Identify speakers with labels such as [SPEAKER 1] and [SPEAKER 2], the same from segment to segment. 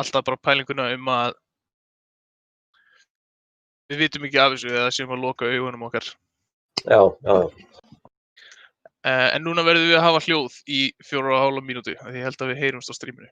[SPEAKER 1] alltaf bara pælinguna að við vitum ekki af þessu eða séum að loka augunum okkar.
[SPEAKER 2] Já, já.
[SPEAKER 1] En núna verðum við að hafa hljóð í 4,5 mínútu, því ég held að við heyrumst á streaminu.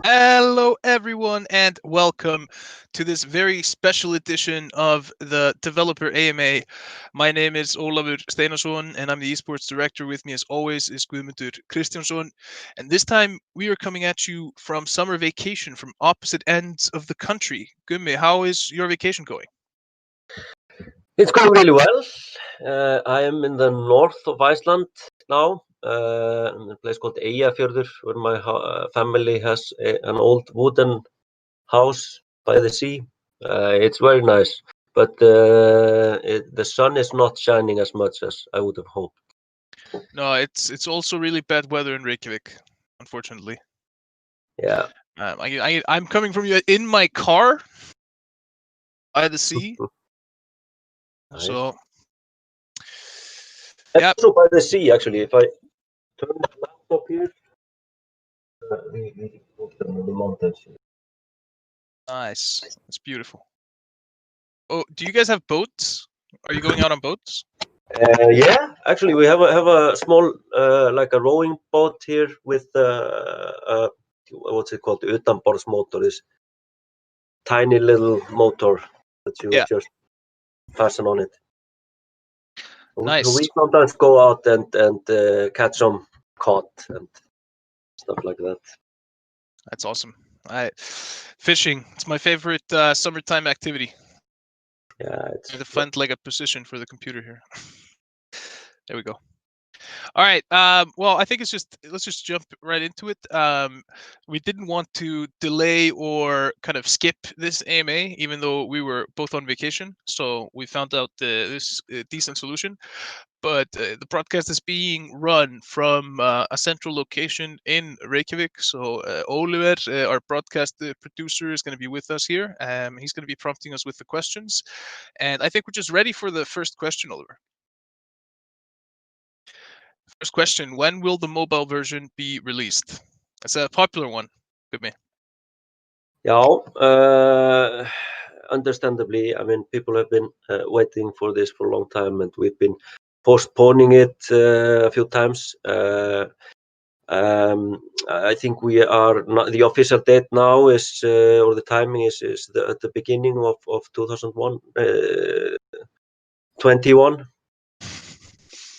[SPEAKER 1] Hello, everyone, and welcome to this very special edition of the Developer AMA. My name is Ólafur Steinarsson, and I'm the esports director. With me, as always, is Guðmundur Kristjánsson. And this time, we are coming at you from summer vacation from opposite ends of the country. Gummi, how is your vacation going?
[SPEAKER 2] It's going really well. I am in the north of Iceland now, in a place called Eyjafjörður, where my family has an old wooden house by the sea. It's very nice, but the sun is not shining as much as I would have hoped.
[SPEAKER 1] No, it's also really bad weather in Reykjavik, unfortunately.
[SPEAKER 2] Yeah.
[SPEAKER 1] I'm coming from you in my car by the sea.
[SPEAKER 2] Nice.
[SPEAKER 1] So,
[SPEAKER 2] And
[SPEAKER 1] yeah.
[SPEAKER 2] also by the sea, actually. If I turn the laptop here, we look down the mountains.
[SPEAKER 1] Nice. That's beautiful. Oh, do you guys have boats? Are you going out on boats?
[SPEAKER 2] Yeah, actually, we have a small like a rowing boat here with what's it called? Utanborðsmotor, this tiny little motor that you just fasten on it.
[SPEAKER 1] Nice.
[SPEAKER 2] So we sometimes go out and catch some cod and stuff like that.
[SPEAKER 1] That's awesome. Fishing. It's my favorite summertime activity.
[SPEAKER 2] Yeah, it's.
[SPEAKER 1] I find like a position for the computer here. There we go. All right. Well, I think let's just jump right into it. We didn't want to delay or kind of skip this AMA, even though we were both on vacation. So we found out this decent solution. But the podcast is being run from a central location in Reykjavik. So Oliver, our broadcast producer, is going to be with us here. He's going to be prompting us with the questions. And I think we're just ready for the first question, Oliver. First question, when will the mobile version be released? It's a popular one. With me.
[SPEAKER 2] Yeah, understandably. I mean, people have been waiting for this for a long time, and we've been postponing it a few times. I think we are not, the official date now is, or the timing is at the beginning of 2021.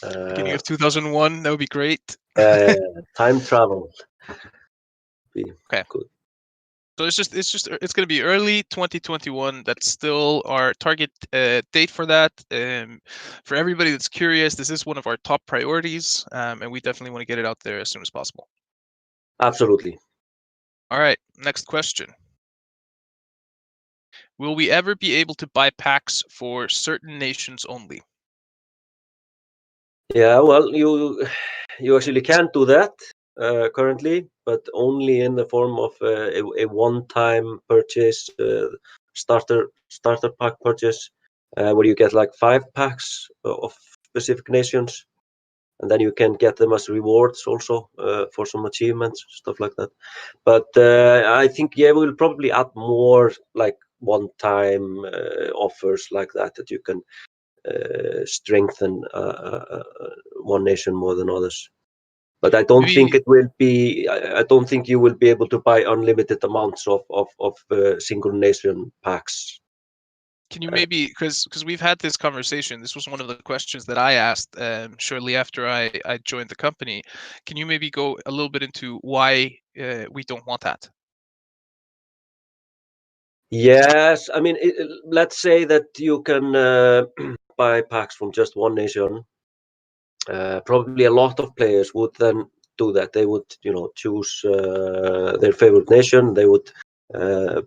[SPEAKER 1] Beginning of 2001, that would be great.
[SPEAKER 2] Time travel.
[SPEAKER 1] Okay.
[SPEAKER 2] Good.
[SPEAKER 1] So it's going to be early 2021. That's still our target date for that. For everybody that's curious, this is one of our top priorities, and we definitely want to get it out there as soon as possible.
[SPEAKER 2] Absolutely.
[SPEAKER 1] All right, next question. Will we ever be able to buy packs for certain nations only?
[SPEAKER 2] Yeah, well, you actually can do that currently, but only in the form of a one-time purchase, starter pack purchase, where you get like 5 packs of specific nations, and then you can get them as rewards also for some achievements, stuff like that. But I think, yeah, we'll probably add more like one-time offers like that you can strengthen one nation more than others. But I don't think it will be. I don't think you will be able to buy unlimited amounts of single nation packs.
[SPEAKER 1] Can you maybe, because we've had this conversation, this was one of the questions that I asked shortly after I joined the company. Can you maybe go a little bit into why we don't want that?
[SPEAKER 2] Yes, I mean, let's say that you can buy packs from just one nation. Probably a lot of players would then do that. They would, choose their favorite nation. They would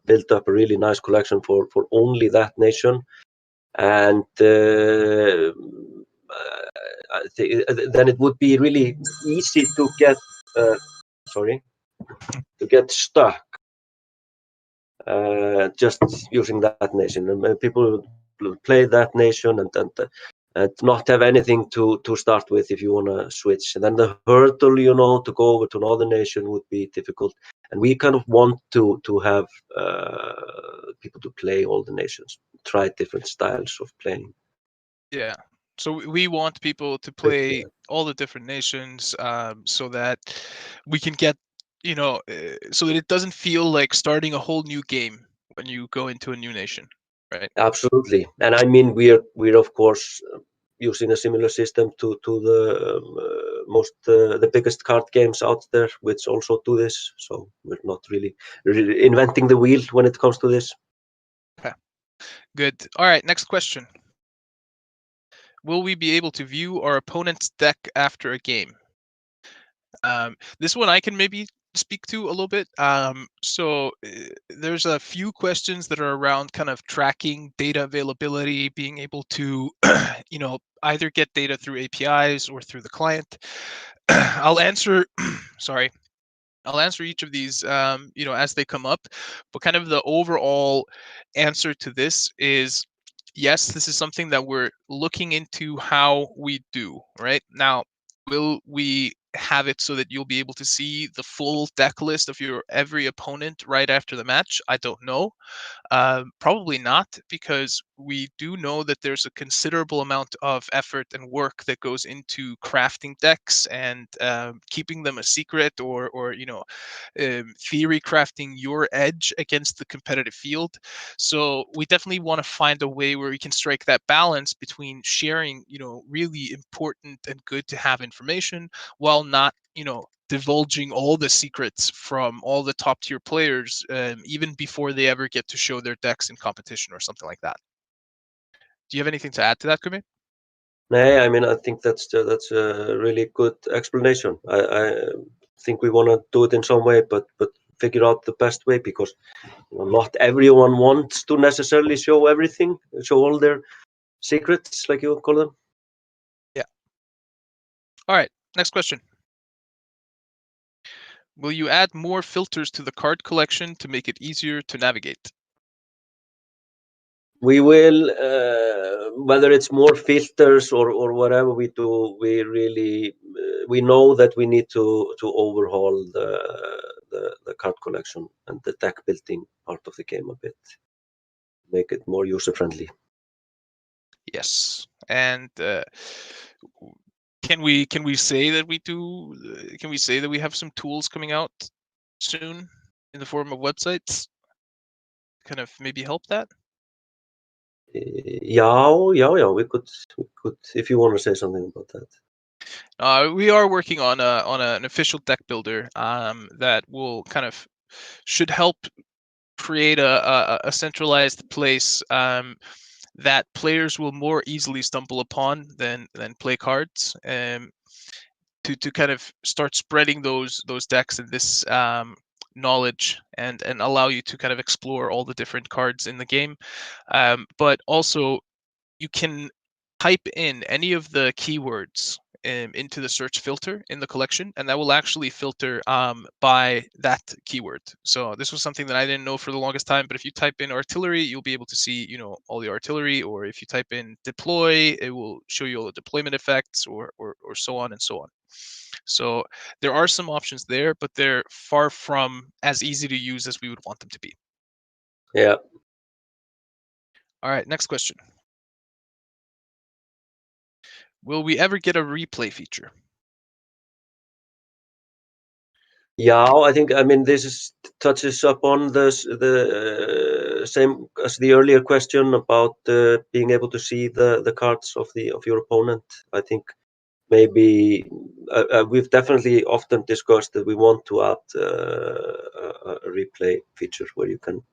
[SPEAKER 2] build up a really nice collection for only that nation, and then it would be really easy to get stuck just using that nation. And people play that nation and not have anything to start with if you want to switch. And then the hurdle, to go over to another nation would be difficult. And we kind of want to have people to play all the nations, try different styles of playing.
[SPEAKER 1] Yeah. So we want people to play all the different nations so that we can get so that it doesn't feel like starting a whole new game when you go into a new nation, right?
[SPEAKER 2] Absolutely, and I mean we're of course using a similar system to the most the biggest card games out there, which also do this. So we're not really inventing the wheel when it comes to this.
[SPEAKER 1] Okay, good. All right, next question. Will we be able to view our opponent's deck after a game? This one I can maybe speak to a little bit. There's a few questions that are around kind of tracking data availability, being able to, either get data through APIs or through the client. I'll answer, sorry. I'll answer each of these, as they come up. But kind of the overall answer to this is yes, this is something that we're looking into how we do. Right now, will we have it so that you'll be able to see the full deck list of your every opponent right after the match? I don't know. Probably not, because we do know that there's a considerable amount of effort and work that goes into crafting decks and keeping them a secret, or theory crafting your edge against the competitive field. So we definitely want to find a way where we can strike that balance between sharing, really important and good to have information, while not, divulging all the secrets from all the top tier players, even before they ever get to show their decks in competition or something like that. Do you have anything to add to that, Gummi?
[SPEAKER 2] No, I mean I think that's a really good explanation. I think we want to do it in some way, but figure out the best way, because not everyone wants to necessarily show everything, show all their secrets, like you call them.
[SPEAKER 1] Yeah. All right. Next question. Will you add more filters to the card collection to make it easier to navigate?
[SPEAKER 2] We will, whether it's more filters or whatever we do, we really we know that we need to overhaul the card collection and the deck building part of the game a bit, make it more user friendly.
[SPEAKER 1] Yes. And can we say that we do? Can we say that we have some tools coming out soon in the form of websites? Kind of maybe help that.
[SPEAKER 2] Yeah. We could, if you want to say something about that.
[SPEAKER 1] We are working on an official deck builder that will kind of should help create a centralized place that players will more easily stumble upon than play cards, to kind of start spreading those decks and this knowledge, and allow you to kind of explore all the different cards in the game. But also, you can type in any of the keywords into the search filter in the collection, and that will actually filter by that keyword. So this was something that I didn't know for the longest time, but if you type in artillery, you'll be able to see, all the artillery, or if you type in deploy, it will show you all the deployment effects, or so on and so on. So there are some options there, but they're far from as easy to use as we would want them to be.
[SPEAKER 2] Yeah.
[SPEAKER 1] All right, next question. Will we ever get a replay feature?
[SPEAKER 2] Yeah, I mean this touches upon the same as the earlier question about being able to see the cards of your opponent. I think maybe we've definitely often discussed that we want to add a replay feature where you can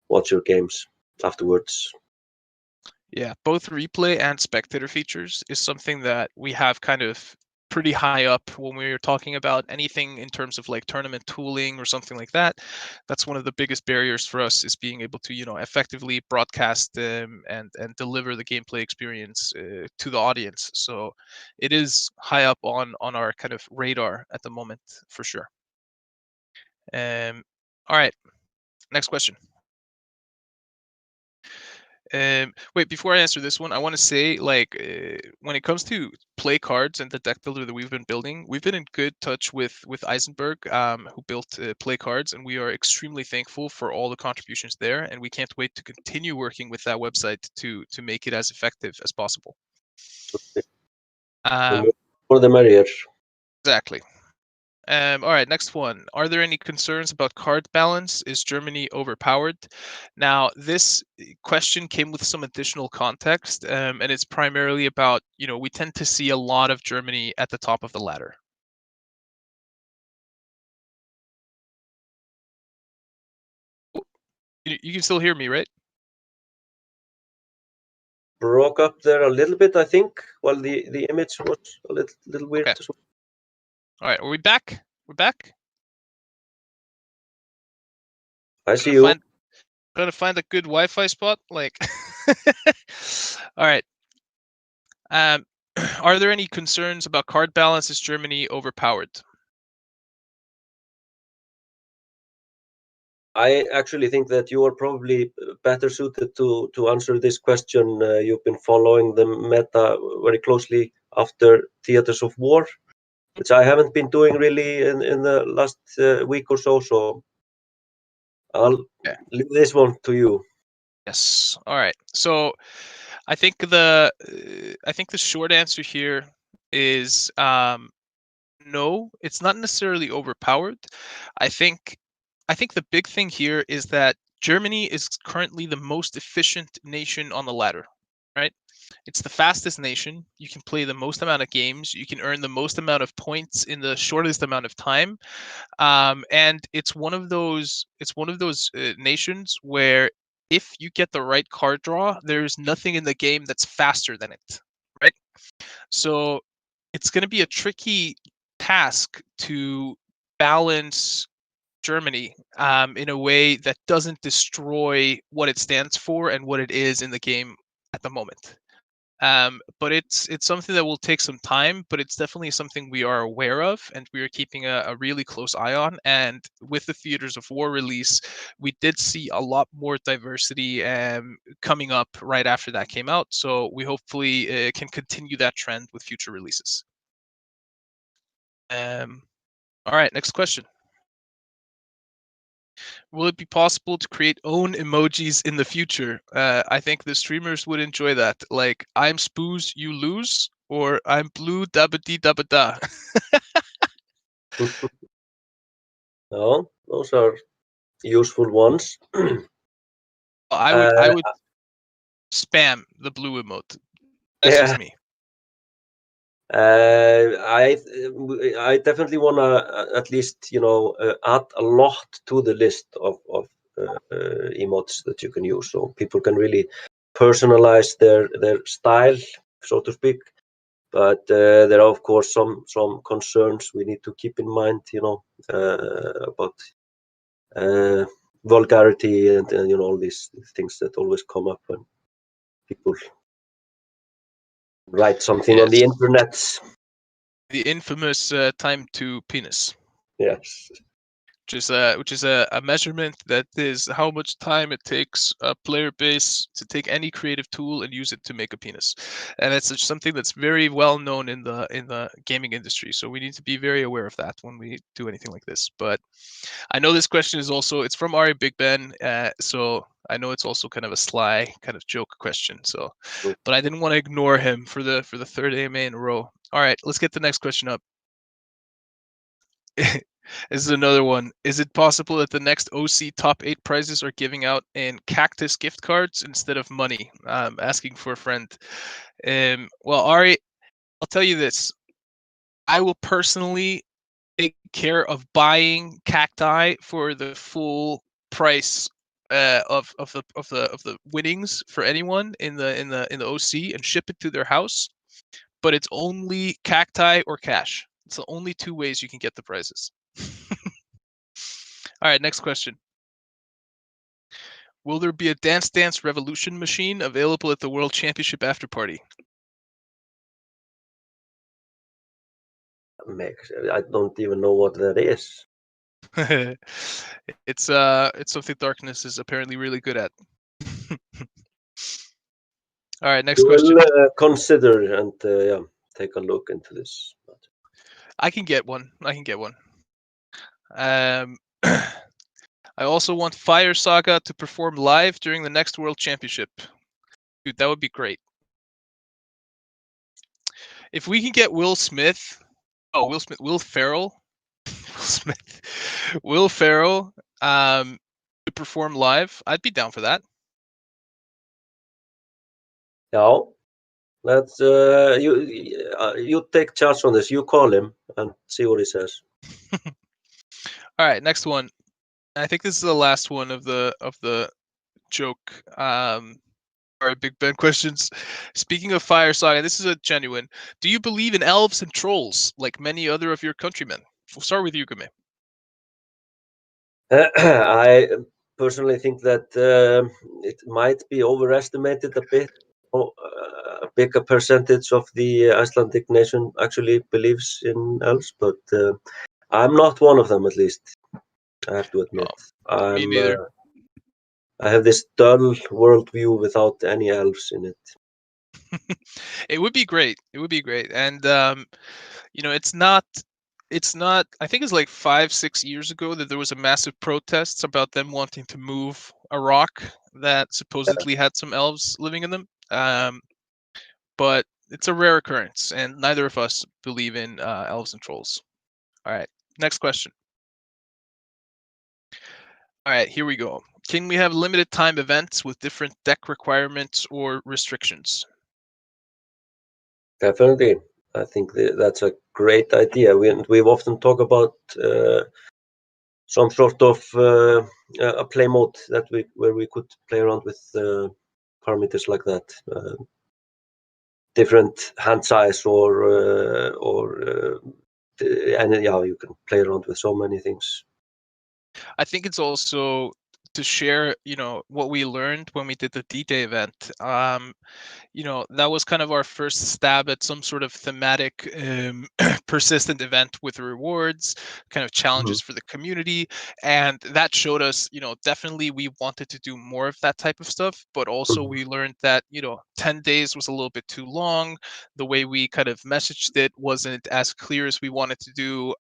[SPEAKER 2] watch your games afterwards.
[SPEAKER 1] Yeah, both replay and spectator features is something that we have kind of pretty high up when we're talking about anything in terms of like tournament tooling or something like that. That's one of the biggest barriers for us, is being able to, effectively broadcast and deliver the gameplay experience to the audience. So it is high up on our kind of radar at the moment, for sure. All right, next question. Wait, before I answer this one, I want to say, like, when it comes to play cards and the deck builder that we've been building, we've been in good touch with Eisenberg, who built play cards, and we are extremely thankful for all the contributions there, and we can't wait to continue working with that website to make it as effective as possible.
[SPEAKER 2] The more the merrier.
[SPEAKER 1] Exactly. All right, next one. Are there any concerns about card balance? Is Germany overpowered? Now, this question came with some additional context, and it's primarily about, we tend to see a lot of Germany at the top of the ladder. You can still hear me, right?
[SPEAKER 2] Broke up there a little bit, I think, while the image was a little weird.
[SPEAKER 1] Okay. All right, are we back? We're back?
[SPEAKER 2] I see you.
[SPEAKER 1] Trying to find a good Wi-Fi spot, like. All right. Are there any concerns about card balance? Is Germany overpowered?
[SPEAKER 2] I actually think that you are probably better suited to answer this question. You've been following the meta very closely after Theaters of War, which I haven't been doing really in the last week or so. So I'll leave this one to you.
[SPEAKER 1] Yes. All right. So I think the short answer here is no. It's not necessarily overpowered. I think the big thing here is that Germany is currently the most efficient nation on the ladder, right? It's the fastest nation. You can play the most amount of games. You can earn the most amount of points in the shortest amount of time. And it's one of those nations where if you get the right card draw, there's nothing in the game that's faster than it, right? So it's going to be a tricky task to balance Germany in a way that doesn't destroy what it stands for and what it is in the game at the moment. But it's something that will take some time, but it's definitely something we are aware of and we are keeping a really close eye on. And with the Theaters of War release, we did see a lot more diversity coming up right after that came out. So we hopefully can continue that trend with future releases. All right, next question. Will it be possible to create own emojis in the future? I think the streamers would enjoy that. Like, I'm Spoos, you lose, or I'm blue, dabba dee dabba da.
[SPEAKER 2] No, those are useful ones.
[SPEAKER 1] I would spam the blue emote. That's just me.
[SPEAKER 2] I definitely want to at least add a lot to the list of emotes that you can use, so people can really personalize their style, so to speak. But there are of course some concerns we need to keep in mind, about vulgarity and all these things that always come up when people write something on the internet.
[SPEAKER 1] The infamous time to penis.
[SPEAKER 2] Yes.
[SPEAKER 1] Which is a measurement that is how much time it takes a player base to take any creative tool and use it to make a penis, and it's something that's very well known in the gaming industry. So we need to be very aware of that when we do anything like this. But I know this question is also it's from Ari Big Ben, so I know it's also kind of a sly kind of joke question. So, but I didn't want to ignore him for the third AMA in a row. All right, let's get the next question up. This is another one. Is it possible that the next OC top 8 prizes are giving out in cactus gift cards instead of money? Asking for a friend. Well, Ari, I'll tell you this. I will personally take care of buying cacti for the full price of the winnings for anyone in the OC and ship it to their house. But it's only cacti or cash. It's the only two ways you can get the prizes. All right, next question. Will there be a Dance Dance Revolution machine available at the World Championship after party?
[SPEAKER 2] I don't even know what that is.
[SPEAKER 1] It's something Darkness is apparently really good at. All right, next question.
[SPEAKER 2] We'll consider and take a look into this.
[SPEAKER 1] I can get one. I also want Fire Saga to perform live during the next World Championship. Dude, that would be great. If we can get Will Ferrell Will Smith, Will Ferrell, to perform live. I'd be down for that.
[SPEAKER 2] Yeah, let's you take charge on this. You call him and see what he says.
[SPEAKER 1] All right, next one. I think this is the last one of the joke. All right, Big Ben questions. Speaking of Fire Saga, this is a genuine. Do you believe in elves and trolls like many other of your countrymen? We'll start with you, Gummi.
[SPEAKER 2] I personally think that it might be overestimated a bit. A bigger percentage of the Icelandic nation actually believes in elves, but I'm not one of them, at least. I have to admit.
[SPEAKER 1] Me
[SPEAKER 2] I'm.
[SPEAKER 1] neither.
[SPEAKER 2] I have this dull worldview without any elves in it.
[SPEAKER 1] It would be great. It would be great. And it's not I think it's like 5-6 years ago that there was a massive protests about them wanting to move a rock that supposedly had some elves living in them. But it's a rare occurrence, and neither of us believe in elves and trolls. All right, next question. All right, here we go. Can we have limited time events with different deck requirements or restrictions?
[SPEAKER 2] Definitely. I think that's a great idea. We've often talked about some sort of a play mode where we could play around with parameters like that. Different hand size and yeah, you can play around with so many things.
[SPEAKER 1] I think it's also to share, what we learned when we did the D-Day event. That was kind of our first stab at some sort of thematic, persistent event with rewards, kind of challenges for the community. And that showed us, definitely we wanted to do more of that type of stuff, but also
[SPEAKER 2] Mhm.
[SPEAKER 1] we learned that, 10 days was a little bit too long. The way we kind of messaged it wasn't as clear as we wanted to do.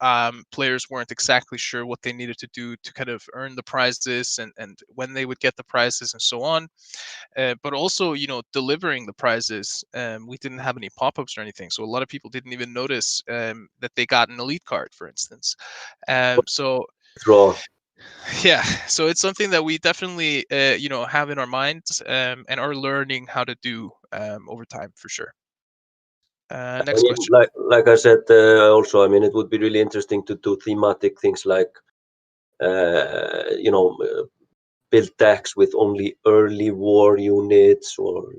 [SPEAKER 1] Players weren't exactly sure what they needed to do to kind of earn the prizes and when they would get the prizes and so on. But also, delivering the prizes. We didn't have any pop-ups or anything, so a lot of people didn't even notice that they got an elite card, for instance. So
[SPEAKER 2] Draw.
[SPEAKER 1] yeah, so it's something that we definitely have in our minds and are learning how to do over time for sure.
[SPEAKER 2] I
[SPEAKER 1] Next
[SPEAKER 2] mean,
[SPEAKER 1] question.
[SPEAKER 2] like I said, also, I mean, it would be really interesting to do thematic things like, build decks with only early war units, or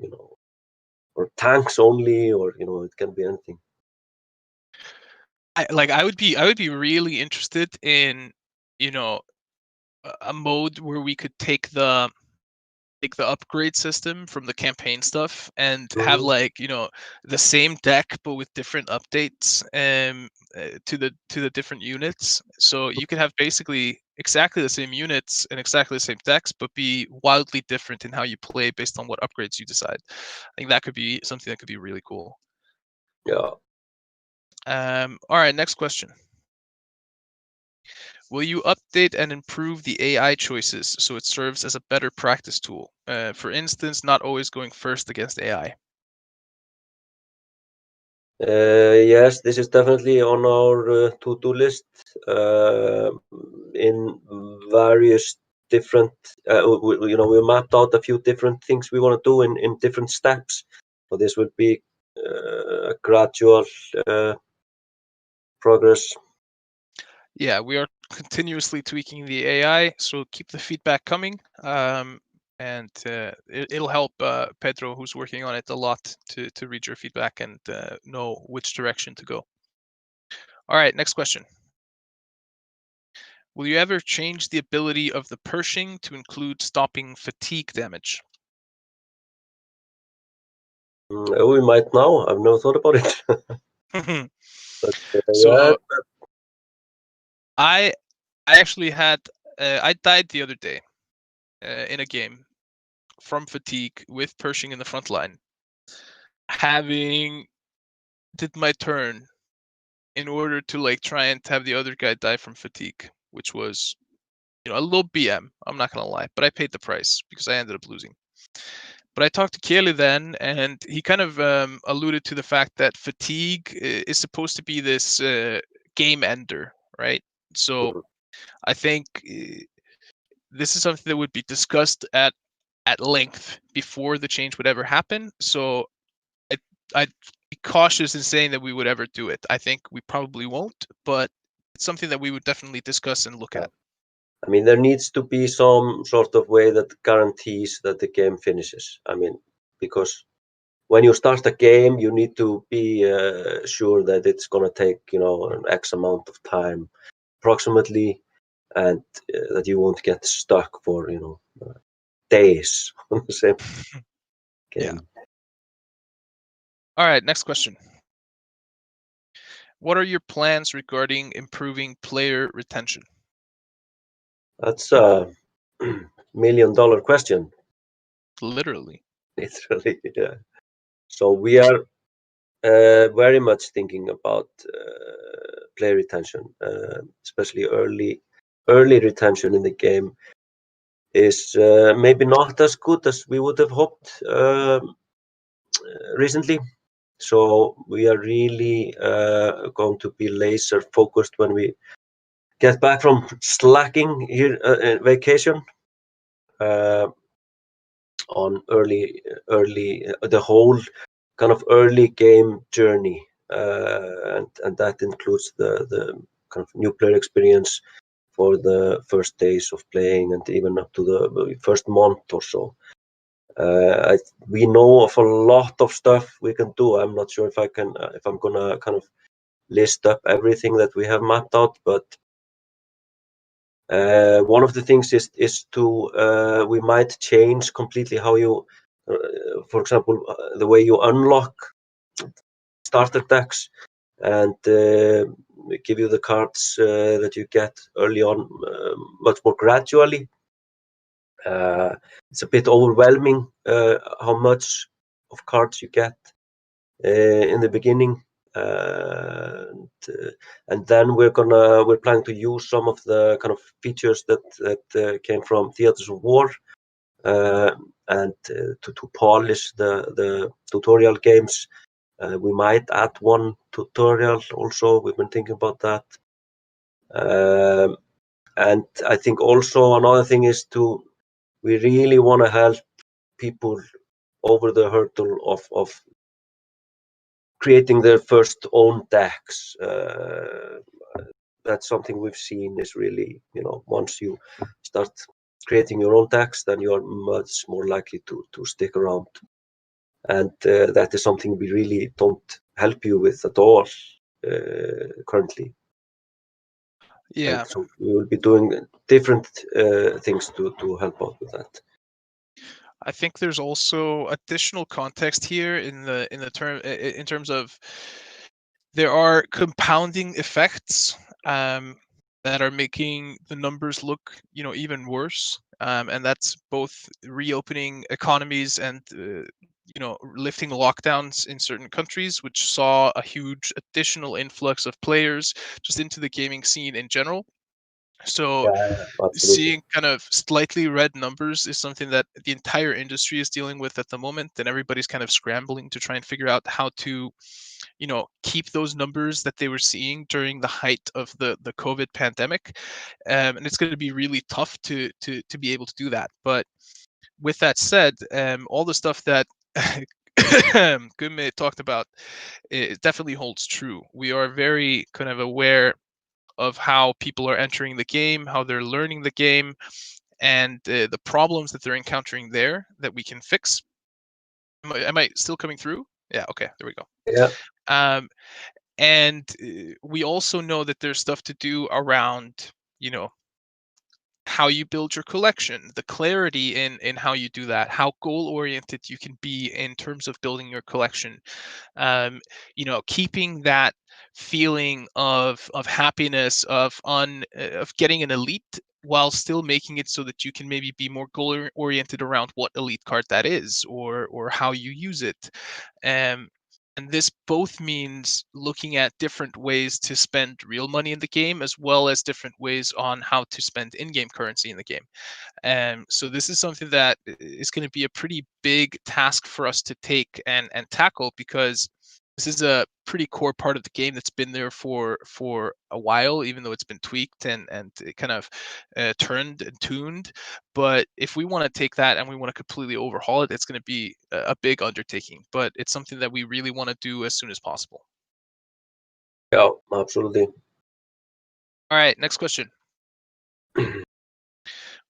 [SPEAKER 2] tanks only, or it can be anything.
[SPEAKER 1] I would be really interested in a mode where we could take the upgrade system from the campaign stuff and have
[SPEAKER 2] Mhm.
[SPEAKER 1] the same deck but with different updates to the different units, so you could have basically exactly the same units and exactly the same decks but be wildly different in how you play based on what upgrades you decide. I think that could be something that could be really cool.
[SPEAKER 2] Yeah.
[SPEAKER 1] All right, next question. Will you update and improve the AI choices so it serves as a better practice tool? For instance, not always going first against AI.
[SPEAKER 2] Yes, this is definitely on our to-do list. Uh, in various different, we mapped out a few different things we want to do in different steps. So this will be a gradual progress.
[SPEAKER 1] Yeah, we are continuously tweaking the AI, so keep the feedback coming. And it'll help Pedro, who's working on it a lot, to read your feedback and know which direction to go. All right, next question. Will you ever change the ability of the Pershing to include stopping fatigue damage?
[SPEAKER 2] We might now. I've never thought about it. But yeah,
[SPEAKER 1] So I actually had I died the other day in a game from fatigue with Pershing in the front line, having did my turn in order to try and have the other guy die from fatigue, which was a little BM. I'm not gonna lie, but I paid the price because I ended up losing. But I talked to Kelly then, and he kind of alluded to the fact that fatigue is supposed to be this game ender, right? So
[SPEAKER 2] Mhm.
[SPEAKER 1] I think this is something that would be discussed at length before the change would ever happen. So I'd be cautious in saying that we would ever do it. I think we probably won't, but it's something that we would definitely discuss and look at.
[SPEAKER 2] I mean, there needs to be some sort of way that guarantees that the game finishes. I mean, because when you start a game, you need to be sure that it's going to take, an X amount of time, approximately, and that you won't get stuck for, days on the same
[SPEAKER 1] Yeah.
[SPEAKER 2] game.
[SPEAKER 1] All right, next question. What are your plans regarding improving player retention?
[SPEAKER 2] That's a $1 million question,
[SPEAKER 1] Literally.
[SPEAKER 2] literally. Yeah. So we are very much thinking about player retention, especially early retention in the game is maybe not as good as we would have hoped recently. So we are really going to be laser focused when we get back from slacking here vacation uh, on the whole kind of early game journey, and that includes the kind of new player experience for the first days of playing and even up to the first month or so. We know of a lot of stuff we can do. I'm not sure if I'm gonna kind of list up everything that we have mapped out, but one of the things is to we might change completely how you, for example, the way you unlock starter decks and give you the cards that you get early on much more gradually. It's a bit overwhelming how much of cards you get in the beginning. And then we're planning to use some of the kind of features that came from Theaters of War and to polish the tutorial games. We might add one tutorial also. We've been thinking about that. And I think also another thing is we really want to help people over the hurdle of creating their first own decks. That's something we've seen is really, once you start creating your own decks, then you are much more likely to stick around. And that is something we really don't help you with at all currently.
[SPEAKER 1] Yeah.
[SPEAKER 2] And so we will be doing different things to help out with that.
[SPEAKER 1] I think there's also additional context here in terms of there are compounding effects that are making the numbers look even worse, and that's both reopening economies and lifting lockdowns in certain countries, which saw a huge additional influx of players just into the gaming scene in general. So
[SPEAKER 2] Yeah, absolutely.
[SPEAKER 1] seeing kind of slightly red numbers is something that the entire industry is dealing with at the moment, and everybody's kind of scrambling to try and figure out how to keep those numbers that they were seeing during the height of the COVID pandemic. And it's going to be really tough to be able to do that. But with that said, all the stuff that Gummi talked about, it definitely holds true. We are very kind of aware of how people are entering the game, how they're learning the game, and the problems that they're encountering there that we can fix. Am I still coming through? Yeah. Okay. There we go.
[SPEAKER 2] Yeah.
[SPEAKER 1] Um, and we also know that there's stuff to do around, how you build your collection, the clarity in how you do that, how goal oriented you can be in terms of building your collection. Keeping that feeling of happiness of getting an elite while still making it so that you can maybe be more goal oriented around what elite card that is or how you use it. um, and this both means looking at different ways to spend real money in the game as well as different ways on how to spend in-game currency in the game. So this is something that is going to be a pretty big task for us to take and tackle, because this is a pretty core part of the game that's been there for a while, even though it's been tweaked and it kind of turned and tuned. But if we want to take that and we want to completely overhaul it, it's going to be a big undertaking. But it's something that we really want to do as soon as possible.
[SPEAKER 2] Yeah, absolutely.
[SPEAKER 1] All right, next question.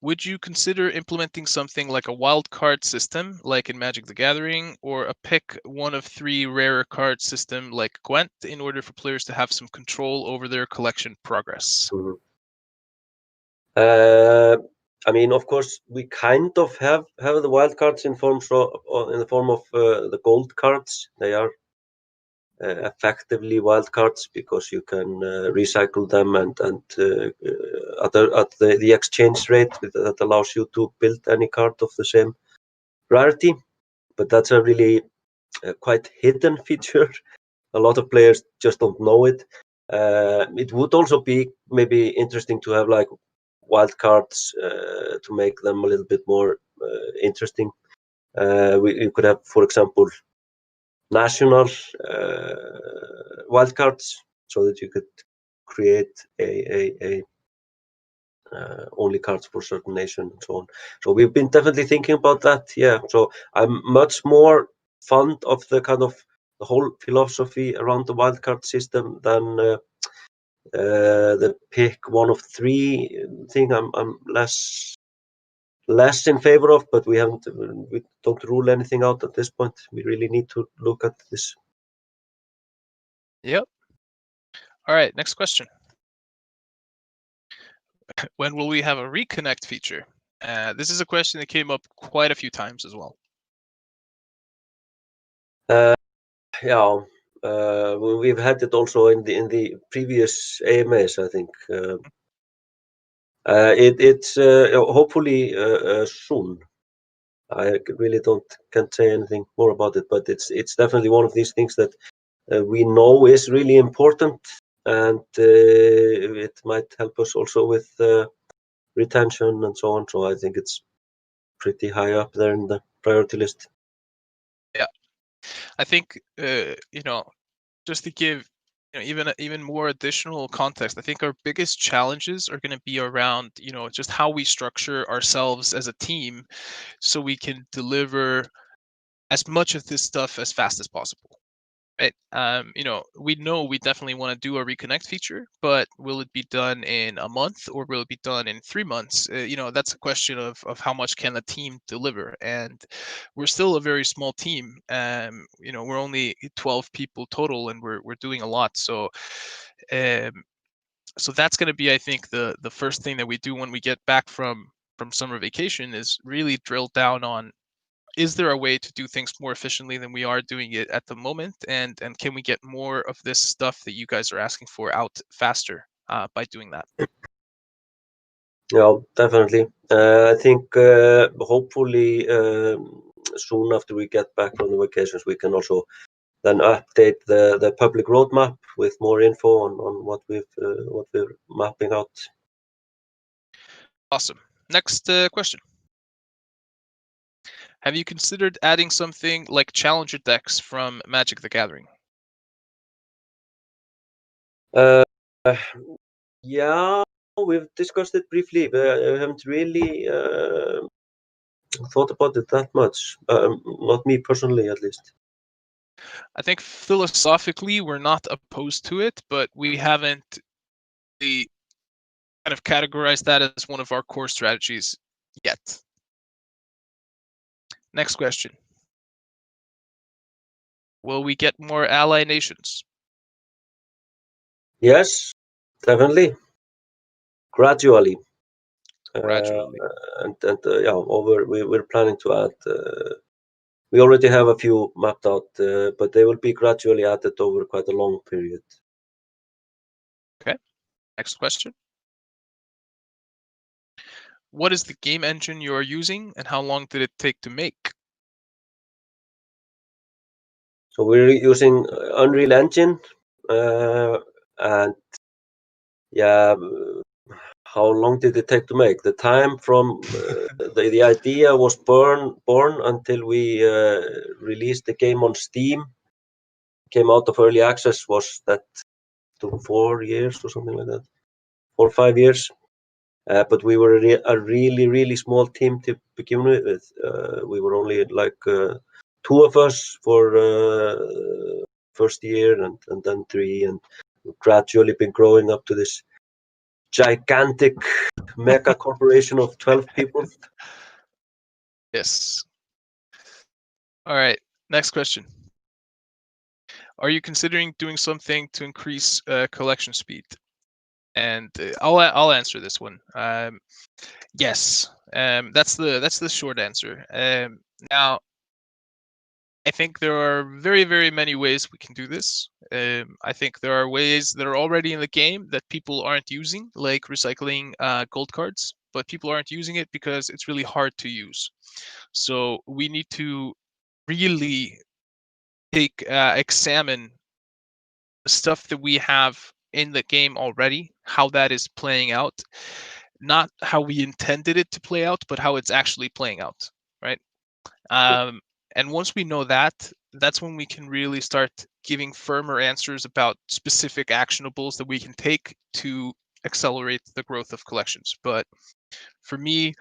[SPEAKER 1] Would you consider implementing something like a wild card system, like in Magic the Gathering, or a pick one of three rarer card system like Gwent, in order for players to have some control over their collection progress?
[SPEAKER 2] Mhm. I mean, of course, we kind of have the wild cards in the form of the gold cards. They are effectively wild cards because you can recycle them and at the exchange rate that allows you to build any card of the same rarity. But that's a really quite hidden feature. A lot of players just don't know it. It would also be maybe interesting to have like wild cards to make them a little bit more interesting. You could have, for example, national wildcards so that you could create a only cards for certain nation and so on. So we've been definitely thinking about that. Yeah. So I'm much more fond of the kind of the whole philosophy around the wildcard system than the pick one of three thing. I'm less in favor of, but we don't rule anything out at this point. We really need to look at this.
[SPEAKER 1] Yep. All right, next question. When will we have a reconnect feature? This is a question that came up quite a few times as well.
[SPEAKER 2] Yeah, we've had it also in the previous AMAs, I think. It's hopefully soon. I really can't say anything more about it, but it's definitely one of these things that we know is really important, and it might help us also with retention and so on. So I think it's pretty high up there in the priority list.
[SPEAKER 1] Yeah, I think just to give even more additional context, I think our biggest challenges are going to be around just how we structure ourselves as a team so we can deliver as much of this stuff as fast as possible. Right. We know we definitely want to do a reconnect feature, but will it be done in a month or will it be done in 3 months? That's a question of how much can the team deliver. And we're still a very small team. We're only 12 people total, and we're doing a lot. Um, so that's going to be, I think, the first thing that we do when we get back from summer vacation is really drill down on, is there a way to do things more efficiently than we are doing it at the moment, and can we get more of this stuff that you guys are asking for out faster by doing that?
[SPEAKER 2] Yeah, definitely. I think hopefully soon after we get back from the vacations, we can also then update the public roadmap with more info on what we're mapping out.
[SPEAKER 1] Awesome. Next question. Have you considered adding something like challenger decks from Magic the Gathering?
[SPEAKER 2] Uh, yeah, we've discussed it briefly, but I haven't really thought about it that much. Not me personally, at least.
[SPEAKER 1] I think philosophically we're not opposed to it, but we haven't really kind of categorized that as one of our core strategies yet. Next question. Will we get more ally nations?
[SPEAKER 2] Yes, definitely. Gradually.
[SPEAKER 1] Gradually.
[SPEAKER 2] We're planning to add. We already have a few mapped out, but they will be gradually added over quite a long period.
[SPEAKER 1] Okay. Next question. What is the game engine you are using, and how long did it take to make?
[SPEAKER 2] So we're using Unreal Engine, and yeah, how long did it take to make? The time from the idea was born until we released the game on Steam came out of early access was that took 4 years or something like that, 4 or 5 years. But we were a really small team to begin with. We were only like 2 of us for first year, and then 3, and we've gradually been growing up to this gigantic mega corporation of 12 people.
[SPEAKER 1] Yes. All right. Next question. Are you considering doing something to increase collection speed? And I'll answer this one. Yes. That's the short answer. Now, I think there are very many ways we can do this. I think there are ways that are already in the game that people aren't using, like recycling gold cards, but people aren't using it because it's really hard to use. So we need to really examine the stuff that we have in the game already, how that is playing out, not how we intended it to play out, but how it's actually playing out, right? And once we know that, that's when we can really start giving firmer answers about specific actionables that we can take to accelerate the growth of collections. But for me,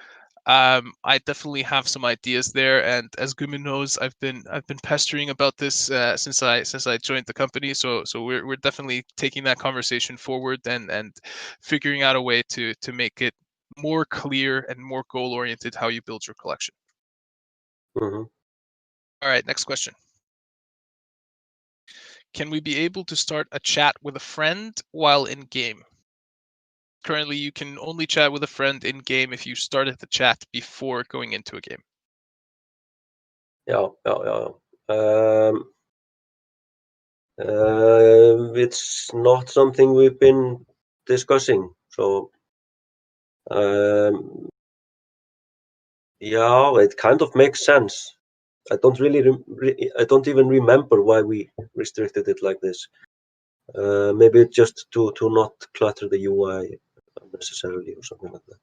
[SPEAKER 1] I definitely have some ideas there, and as Gummi knows, I've been pestering about this since I joined the company. So we're definitely taking that conversation forward and figuring out a way to make it more clear and more goal oriented how you build your collection.
[SPEAKER 2] Mm-hmm.
[SPEAKER 1] All right, next question. Can we be able to start a chat with a friend while in game? Currently, you can only chat with a friend in game if you started the chat before going into a game.
[SPEAKER 2] Yeah. It's not something we've been discussing. So yeah, it kind of makes sense. I don't I don't even remember why we restricted it like this. Maybe it's just to not clutter the UI unnecessarily or something like that.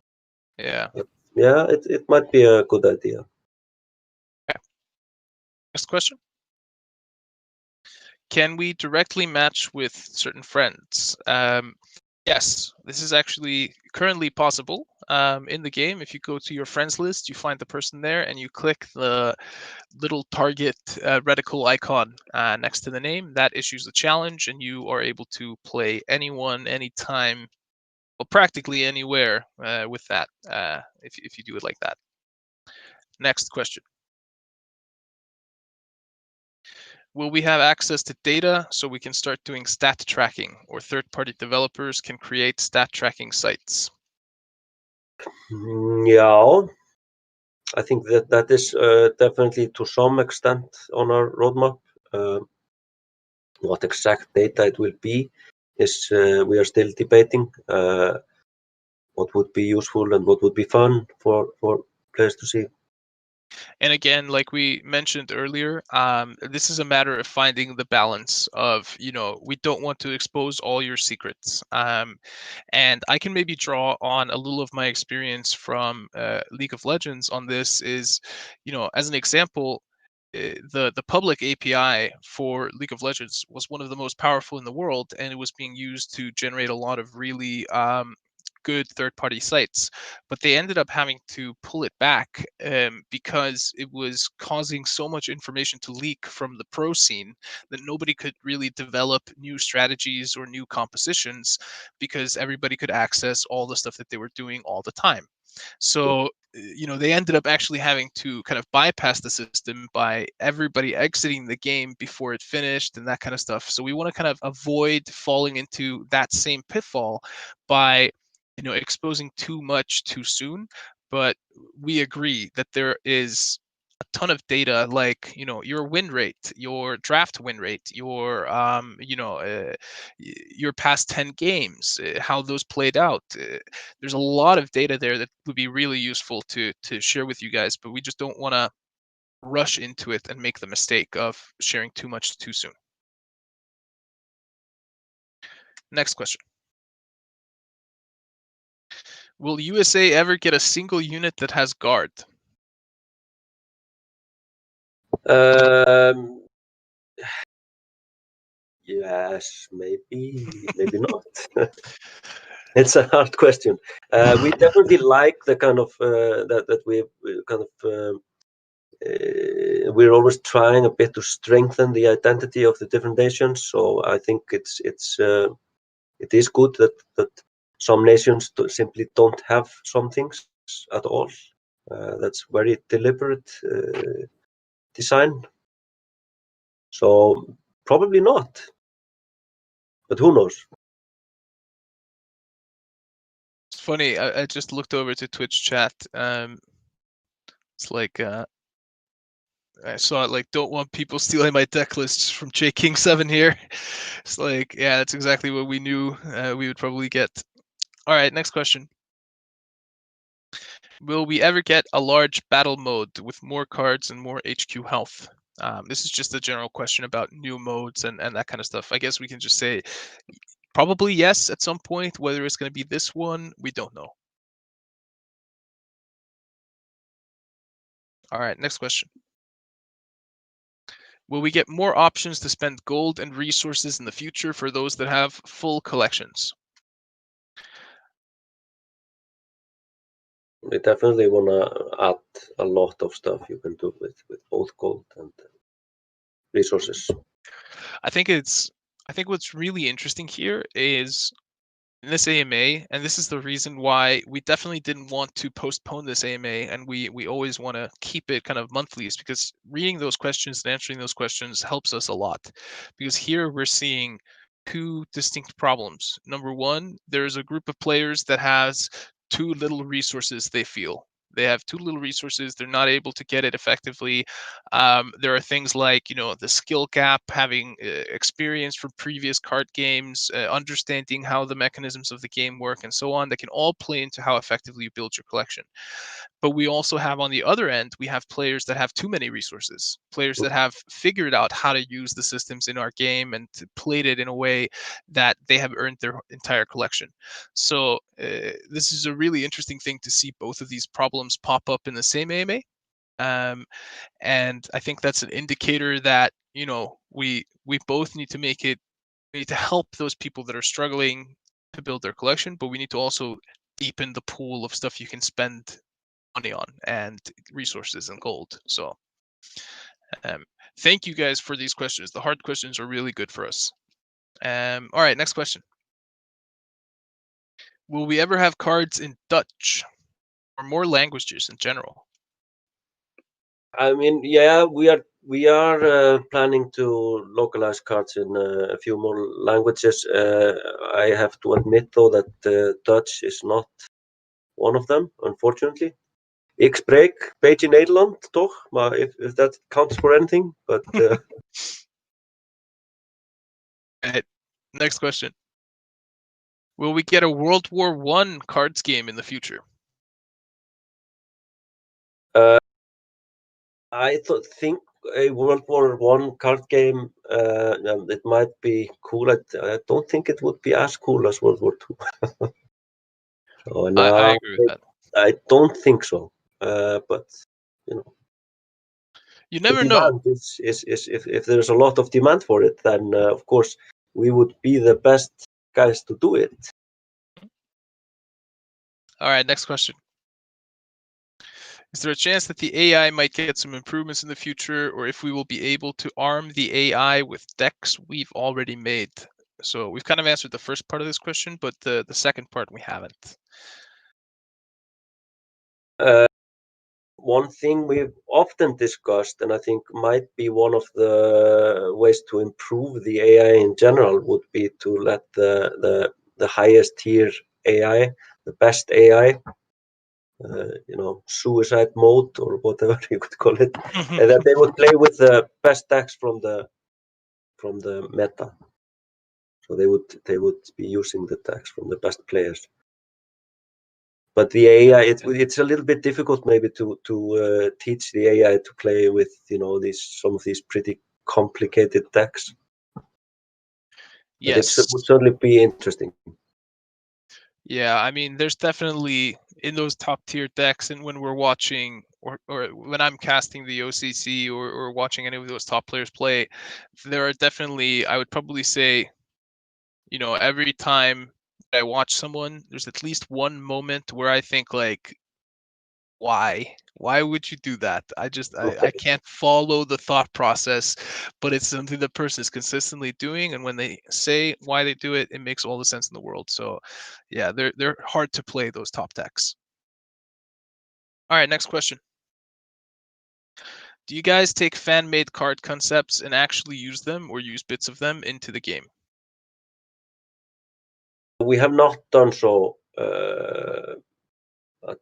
[SPEAKER 1] Yeah.
[SPEAKER 2] Yeah, it might be a good idea.
[SPEAKER 1] Okay. Next question. Can we directly match with certain friends? Yes, this is actually currently possible in the game. If you go to your friends list, you find the person there, and you click the little target reticle icon next to the name. That issues the challenge, and you are able to play anyone, anytime, well, practically anywhere with that, if you do it like that. Next question. Will we have access to data so we can start doing stat tracking, or third-party developers can create stat tracking sites?
[SPEAKER 2] Yeah, I think that is definitely to some extent on our roadmap. What exact data it will be is we are still debating. What would be useful and what would be fun for players to see.
[SPEAKER 1] And again, like we mentioned earlier, this is a matter of finding the balance of, we don't want to expose all your secrets. And I can maybe draw on a little of my experience from League of Legends on this is, as an example, the public API for League of Legends was one of the most powerful in the world, and it was being used to generate a lot of really good third-party sites, but they ended up having to pull it back because it was causing so much information to leak from the pro scene that nobody could really develop new strategies or new compositions because everybody could access all the stuff that they were doing all the time. So they ended up actually having to kind of bypass the system by everybody exiting the game before it finished and that kind of stuff. So we want to kind of avoid falling into that same pitfall by exposing too much too soon. But we agree that there is a ton of data, like your win rate, your draft win rate, your your past 10 games, how those played out. There's a lot of data there that would be really useful to share with you guys, but we just don't want to rush into it and make the mistake of sharing too much too soon. Next question. Will USA ever get a single unit that has guard?
[SPEAKER 2] Um, Yes, maybe not. It's a hard question. We definitely like the kind of that we kind of we're always trying a bit to strengthen the identity of the different nations. So I think it is good that some nations simply don't have some things at all. That's very deliberate design. So probably not, but who knows?
[SPEAKER 1] It's funny. I just looked over to Twitch chat. It's like I saw it like, don't want people stealing my deck lists from J King 7 here. It's like, yeah, that's exactly what we knew we would probably get. All right, next question. Will we ever get a large battle mode with more cards and more HQ health? This is just a general question about new modes and that kind of stuff. I guess we can just say probably yes at some point. Whether it's going to be this one, we don't know. All right, next question. Will we get more options to spend gold and resources in the future for those that have full collections?
[SPEAKER 2] We definitely want to add a lot of stuff you can do with both gold and resources.
[SPEAKER 1] I think what's really interesting here is in this AMA, and this is the reason why we definitely didn't want to postpone this AMA, and we always want to keep it kind of monthly, is because reading those questions and answering those questions helps us a lot. Because here we're seeing two distinct problems. Number one, there's a group of players that has too little resources, they feel. They have too little resources. They're not able to get it effectively. There are things like, the skill gap, having experience from previous card games, understanding how the mechanisms of the game work, and so on, that can all play into how effectively you build your collection. But we also have, on the other end, we have players that have too many resources, players that have figured out how to use the systems in our game and played it in a way that they have earned their entire collection. So this is a really interesting thing to see both of these problems pop up in the same AMA. And I think that's an indicator that, we both need to we need to help those people that are struggling to build their collection, but we need to also deepen the pool of stuff you can spend money on and resources and gold. So thank you guys for these questions. The hard questions are really good for us. All right, next question. Will we ever have cards in Dutch or more languages in general?
[SPEAKER 2] I mean, yeah, we are planning to localize cards in a few more languages. I have to admit, though, that Dutch is not one of them, unfortunately. Ik spreek beetje Nederland, toch? Maar if that counts for anything, but.
[SPEAKER 1] Right. Next question. Will we get a World War I cards game in the future?
[SPEAKER 2] I think a World War I card game, it might be cool. I don't think it would be as cool as World War II. So, no,
[SPEAKER 1] I agree with that.
[SPEAKER 2] I don't think so. But
[SPEAKER 1] you never
[SPEAKER 2] the
[SPEAKER 1] know.
[SPEAKER 2] demand is if there's a lot of demand for it, then of course we would be the best guys to do it.
[SPEAKER 1] All right, next question. Is there a chance that the AI might get some improvements in the future, or if we will be able to arm the AI with decks we've already made? So we've kind of answered the first part of this question, but the second part we haven't.
[SPEAKER 2] One thing we've often discussed, and I think might be one of the ways to improve the AI in general, would be to let the highest tier AI, the best AI, suicide mode or whatever you could call it, and that they would play with the best decks from the meta. So they would be using the decks from the best players. But the AI, it's a little bit difficult maybe to teach the AI to play with some of these pretty complicated decks.
[SPEAKER 1] Yes,
[SPEAKER 2] but it would certainly be interesting.
[SPEAKER 1] Yeah, I mean, there's definitely in those top tier decks, and when we're watching or when I'm casting the OCC or watching any of those top players play, there are definitely, I would probably say, every time I watch someone, there's at least one moment where I think like, why would you do that? I can't follow the thought process, but it's something the person is consistently doing, and when they say why they do it, it makes all the sense in the world. So yeah, they're hard to play, those top decks. All right, next question. Do you guys take fan-made card concepts and actually use them, or use bits of them into the game?
[SPEAKER 2] We have not done so at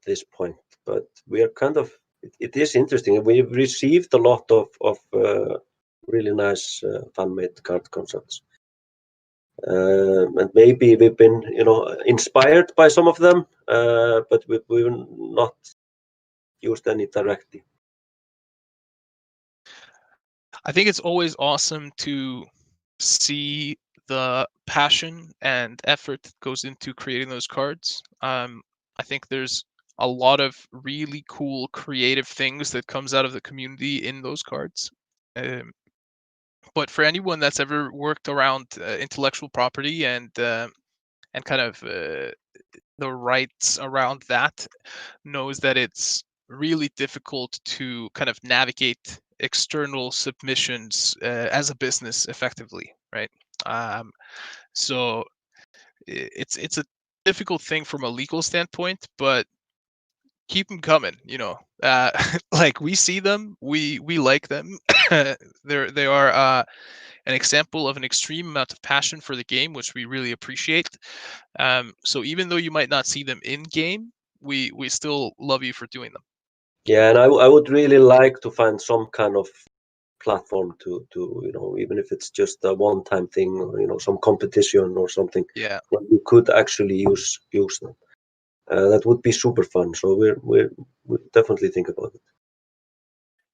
[SPEAKER 2] this point, but we are kind of. It is interesting. We've received a lot of really nice fan-made card concepts, and maybe we've been, inspired by some of them, but we've not used any directly.
[SPEAKER 1] I think it's always awesome to see the passion and effort that goes into creating those cards. I think there's a lot of really cool creative things that comes out of the community in those cards. But for anyone that's ever worked around intellectual property and kind of the rights around that, knows that it's really difficult to kind of navigate external submissions as a business effectively, right? So it's a difficult thing from a legal standpoint, but keep them coming. Like we see them, we like them. They are an example of an extreme amount of passion for the game, which we really appreciate. So even though you might not see them in game, we still love you for doing them.
[SPEAKER 2] Yeah, and I would really like to find some kind of platform to even if it's just a one-time thing, or some competition or something.
[SPEAKER 1] Yeah.
[SPEAKER 2] Where you could actually use them. That would be super fun. So we definitely think about it.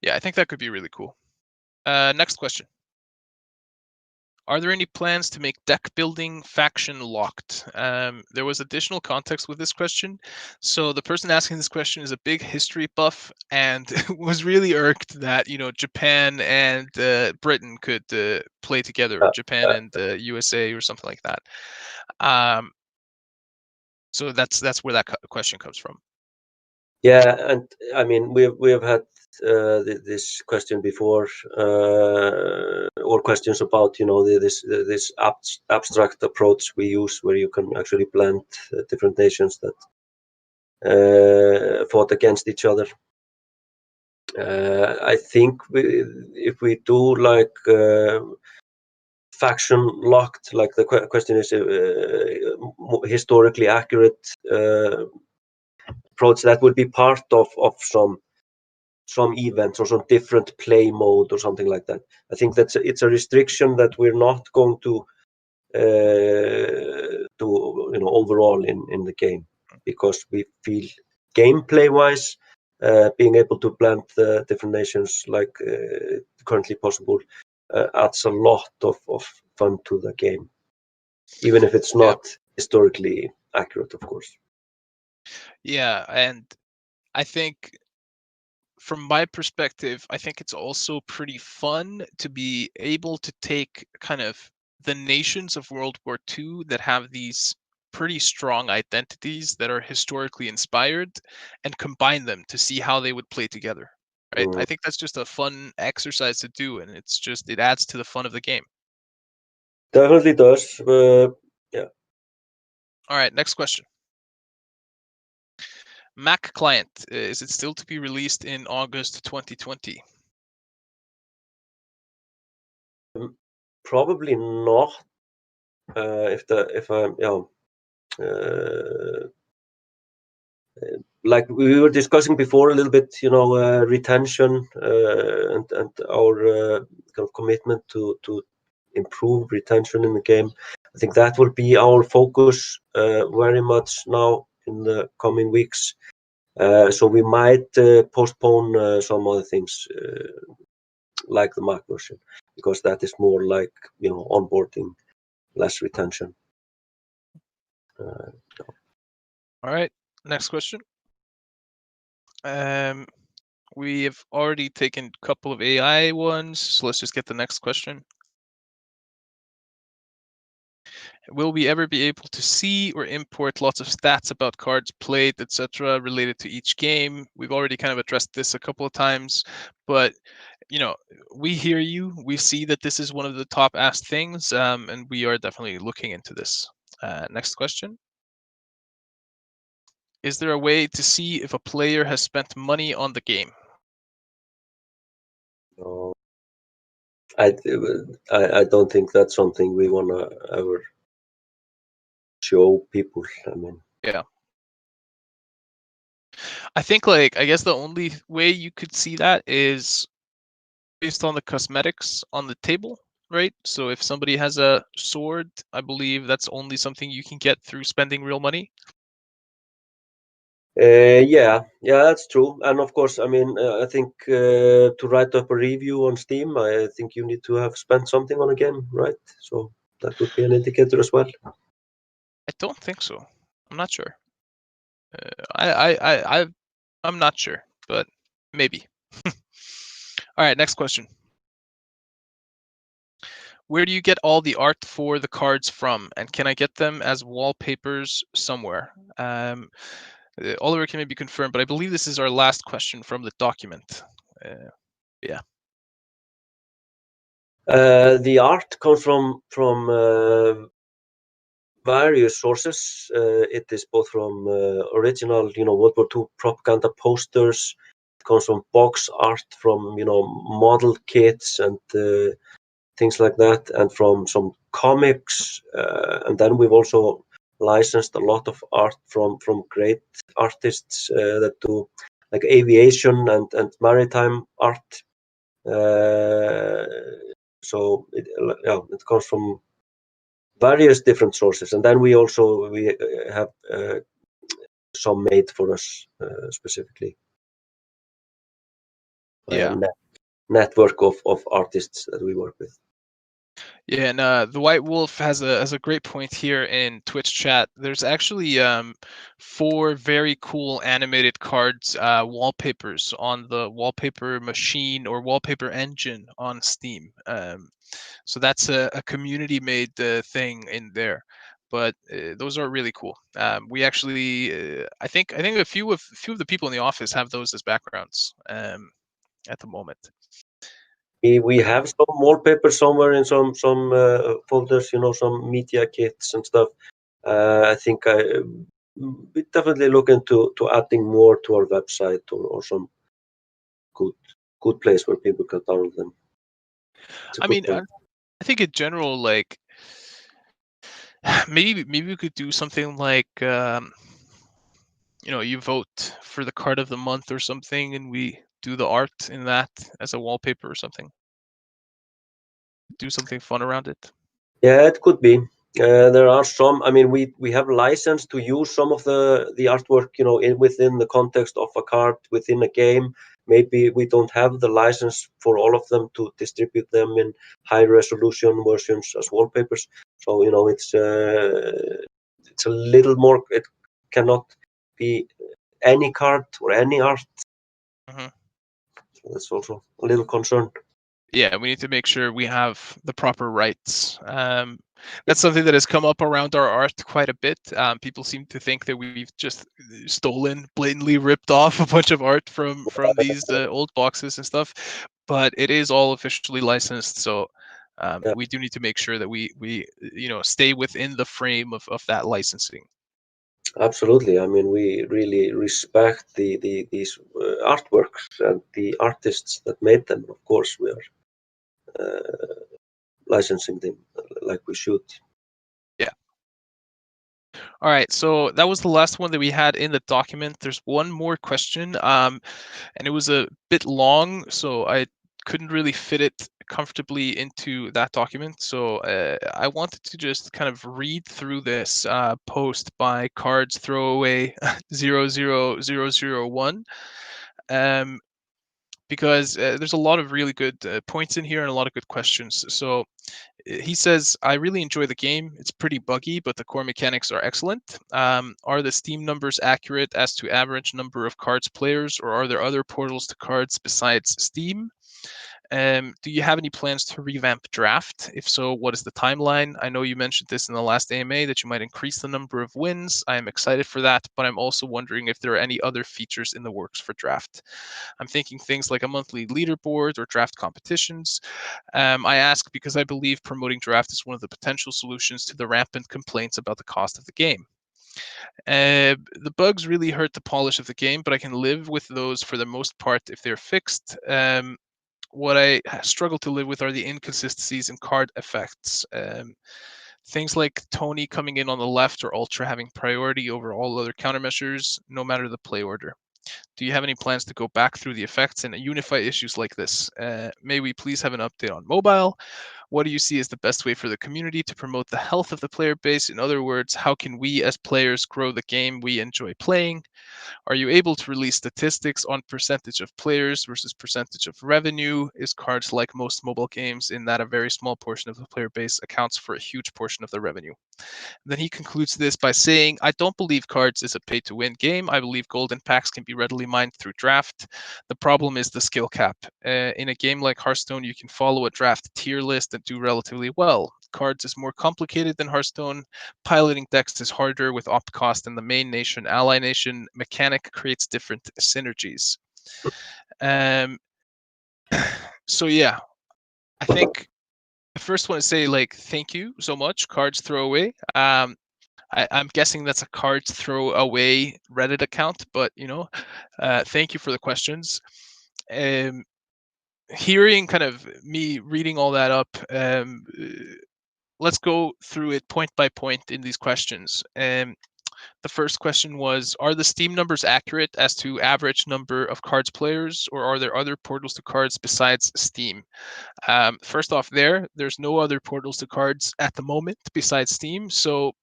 [SPEAKER 1] Yeah, I think that could be really cool. Next question. Are there any plans to make deck building faction locked? There was additional context with this question. So the person asking this question is a big history buff and was really irked that, Japan and Britain could play together, or Japan and USA or something like that. So that's where that question comes from.
[SPEAKER 2] Yeah, and I mean we have had this question before, or questions about this abstract approach we use, where you can actually blend different nations that fought against each other. I think if we do like faction locked, like the question is historically accurate approach, that would be part of some events or some different play mode or something like that. I think it's a restriction that we're not going to do overall in the game, because we feel gameplay wise being able to blend the different nations like currently possible adds a lot of fun to the game, even if it's not historically accurate, of course.
[SPEAKER 1] Yeah, and I think from my perspective, I think it's also pretty fun to be able to take kind of the nations of World War II that have these pretty strong identities that are historically inspired and combine them to see how they would play together. Right? I think that's just a fun exercise to do, and it adds to the fun of the game.
[SPEAKER 2] Definitely does. Yeah.
[SPEAKER 1] All right, next question. Mac client, is it still to be released in August 2020?
[SPEAKER 2] Probably not. Like we were discussing before a little bit, retention and our kind of commitment to improve retention in the game. I think that will be our focus very much now in the coming weeks. So we might postpone some other things like the Mac version, because that is more like onboarding, less retention.
[SPEAKER 1] All right, next question. We have already taken a couple of AI ones, so let's just get the next question. Will we ever be able to see or import lots of stats about cards played, etc., related to each game? We've already kind of addressed this a couple of times, but we hear you. We see that this is one of the top asked things, and we are definitely looking into this. Next question. Is there a way to see if a player has spent money on the game?
[SPEAKER 2] No, I don't think that's something we want to ever show people. I mean,
[SPEAKER 1] Yeah. I think, I guess the only way you could see that is based on the cosmetics on the table, right? So if somebody has a sword, I believe that's only something you can get through spending real money.
[SPEAKER 2] yeah, that's true. And of course, I mean, I think to write up a review on Steam, I think you need to have spent something on a game, right? So that would be an indicator as well.
[SPEAKER 1] I don't think so. I'm not sure. I'm not sure, but maybe. All right, next question. Where do you get all the art for the cards from, and can I get them as wallpapers somewhere? Oliver can maybe confirm, but I believe this is our last question from the document. Yeah.
[SPEAKER 2] The art comes from various sources. It is both from original, World War II propaganda posters. It comes from box art, from model kits and things like that, and from some comics. And then we've also licensed a lot of art from great artists that do like aviation and maritime art. So it comes from various different sources, and then we have some made for us specifically by a network of artists that we work with.
[SPEAKER 1] Yeah, and the White Wolf has a great point here in Twitch chat. There's actually 4 very cool animated cards wallpapers on the wallpaper machine or wallpaper engine on Steam. So that's a community-made thing in there. But those are really cool. We actually, I think a few of the people in the office have those as backgrounds at the moment.
[SPEAKER 2] We have some wallpaper somewhere in some folders, some media kits and stuff. I think we definitely look into adding more to our website or some good place where people can download them.
[SPEAKER 1] I mean, I think in general, maybe we could do something like you vote for the card of the month or something, and we do the art in that as a wallpaper or something. Do something fun around it.
[SPEAKER 2] Yeah, it could be. There are some. I mean, we have license to use some of the artwork, within the context of a card within a game. Maybe we don't have the license for all of them to distribute them in high resolution versions as wallpapers. So it's a little more. It cannot be any card or any art.
[SPEAKER 1] Mm-hmm.
[SPEAKER 2] So that's also a little concern.
[SPEAKER 1] Yeah, we need to make sure we have the proper rights. That's something that has come up around our art quite a bit. People seem to think that we've just stolen, blatantly ripped off a bunch of art from these old boxes and stuff, but it is all officially licensed. So
[SPEAKER 2] Yeah.
[SPEAKER 1] we do need to make sure that we stay within the frame of that licensing.
[SPEAKER 2] Absolutely. I mean, we really respect these artworks and the artists that made them. Of course, we are licensing them like we should.
[SPEAKER 1] Yeah. All right. So that was the last one that we had in the document. There's one more question, and it was a bit long, so I couldn't really fit it comfortably into that document. So I wanted to just kind of read through this post by KARDS Throwaway 00001. Because there's a lot of really good points in here and a lot of good questions. So he says, I really enjoy the game. It's pretty buggy, but the core mechanics are excellent. Are the Steam numbers accurate as to average number of cards players, or are there other portals to cards besides Steam? Do you have any plans to revamp draft? If so, what is the timeline? I know you mentioned this in the last AMA that you might increase the number of wins. I am excited for that, but I'm also wondering if there are any other features in the works for draft. I'm thinking things like a monthly leaderboard or draft competitions. I ask because I believe promoting draft is one of the potential solutions to the rampant complaints about the cost of the game. The bugs really hurt the polish of the game, but I can live with those for the most part if they're fixed. What I struggle to live with are the inconsistencies in card effects. Things like Tony coming in on the left or Ultra having priority over all other countermeasures, no matter the play order. Do you have any plans to go back through the effects and unify issues like this? May we please have an update on mobile? What do you see as the best way for the community to promote the health of the player base? In other words, how can we as players grow the game we enjoy playing? Are you able to release statistics on percentage of players versus percentage of revenue? Is KARDS like most mobile games in that a very small portion of the player base accounts for a huge portion of the revenue? Then he concludes this by saying, I don't believe KARDS is a pay-to-win game. I believe golden packs can be readily mined through draft. The problem is the skill cap. In a game like Hearthstone, you can follow a draft tier list and do relatively well. KARDS is more complicated than Hearthstone. Piloting decks is harder with opt cost in the main nation, ally nation. Mechanic creates different synergies. So yeah, I think I first want to say like thank you so much, KARDS Throwaway. I'm guessing that's a KARDS Throwaway Reddit account, but thank you for the questions. Hearing kind of me reading all that up, let's go through it point by point in these questions. The first question was, are the Steam numbers accurate as to average number of KARDS players, or are there other portals to KARDS besides Steam? First off, there's no other portals to KARDS at the moment besides Steam. So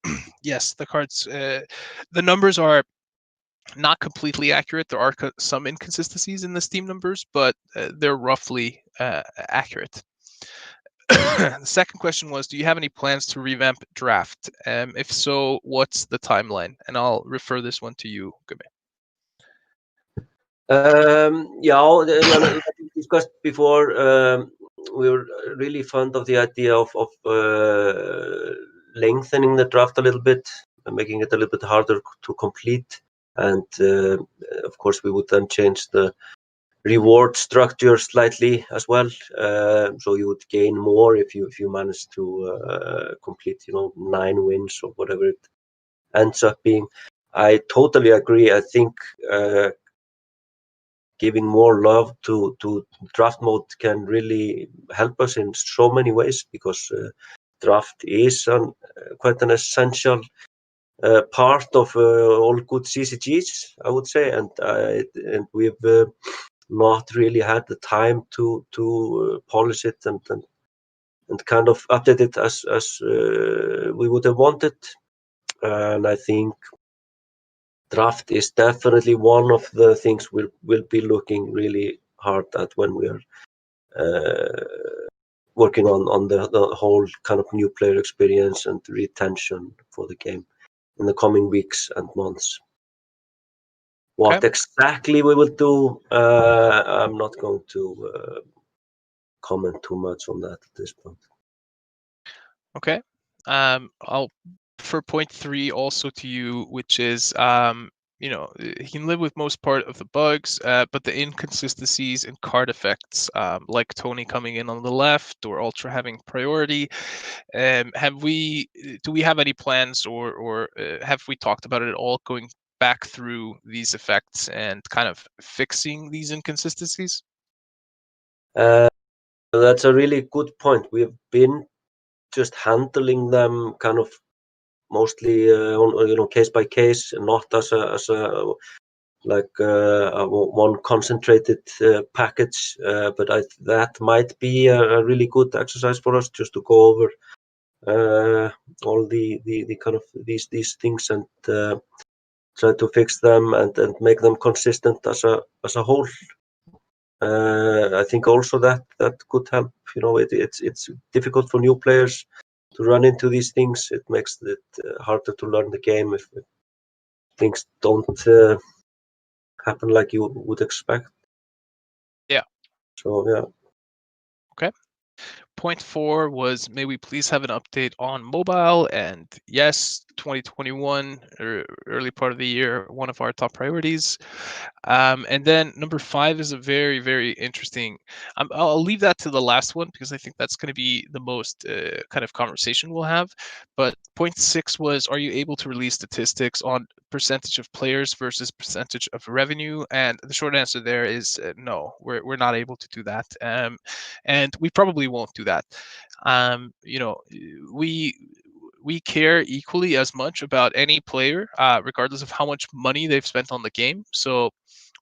[SPEAKER 1] yes, the KARDS, the numbers are not completely accurate. There are some inconsistencies in the Steam numbers, but they're roughly accurate. The second question was, do you have any plans to revamp draft? If so, what's the timeline? And I'll refer this one to you, Gummi.
[SPEAKER 2] Like we discussed before, we were really fond of the idea of lengthening the draft a little bit, making it a little bit harder to complete. And of course, we would then change the reward structure slightly as well. So you would gain more if you manage to complete, 9 wins or whatever it ends up being. I totally agree. I think giving more love to draft mode can really help us in so many ways, because draft is quite an essential part of all good CCGs, I would say, and we've not really had the time to polish it and kind of update it as we would have wanted. And I think draft is definitely one of the things we'll be looking really hard at when we are working on the whole kind of new player experience and retention for the game in the coming weeks and months. What exactly we will do, I'm not going to comment too much on that at this point.
[SPEAKER 1] Okay. I'll for point 3 also to you, which is he can live with most part of the bugs, but the inconsistencies in card effects, like Tony coming in on the left or Ultra having priority. Do we have any plans, or have we talked about it at all, going back through these effects and kind of fixing these inconsistencies?
[SPEAKER 2] That's a really good point. We've been just handling them kind of mostly on case by case, not as a one concentrated package. But that might be a really good exercise for us, just to go over all the kind of these things and try to fix them and make them consistent as a whole. I think also that could help. It's difficult for new players to run into these things. It makes it harder to learn the game if things don't happen like you would expect.
[SPEAKER 1] Yeah.
[SPEAKER 2] So yeah.
[SPEAKER 1] Okay. Point 4 was, may we please have an update on mobile? And yes, 2021 or early part of the year, one of our top priorities. And then number 5 is a very, very interesting. I'll leave that to the last one because I think that's going to be the most kind of conversation we'll have. But point 6 was, are you able to release statistics on percentage of players versus percentage of revenue? And the short answer there is no, we're not able to do that. And we probably won't do that. You know, we care equally as much about any player, regardless of how much money they've spent on the game. So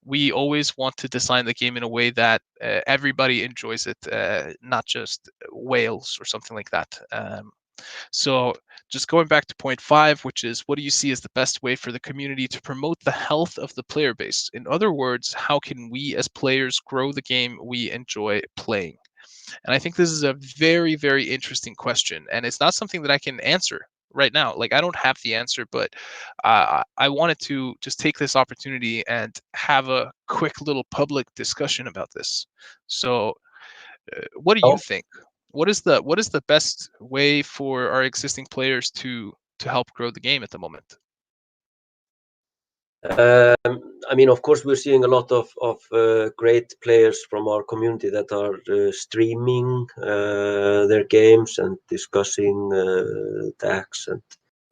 [SPEAKER 1] we always want to design the game in a way that everybody enjoys it, not just whales or something like that. So just going back to point 5, which is, what do you see as the best way for the community to promote the health of the player base? In other words, how can we as players grow the game we enjoy playing? And I think this is a very, very interesting question. And it's not something that I can answer right now. Like, I don't have the answer, but I wanted to just take this opportunity and have a quick little public discussion about this. So, what do you
[SPEAKER 2] Oh,
[SPEAKER 1] think? What is the best way for our existing players to help grow the game at the moment?
[SPEAKER 2] I mean, of course, we're seeing a lot of great players from our community that are streaming their games and discussing decks and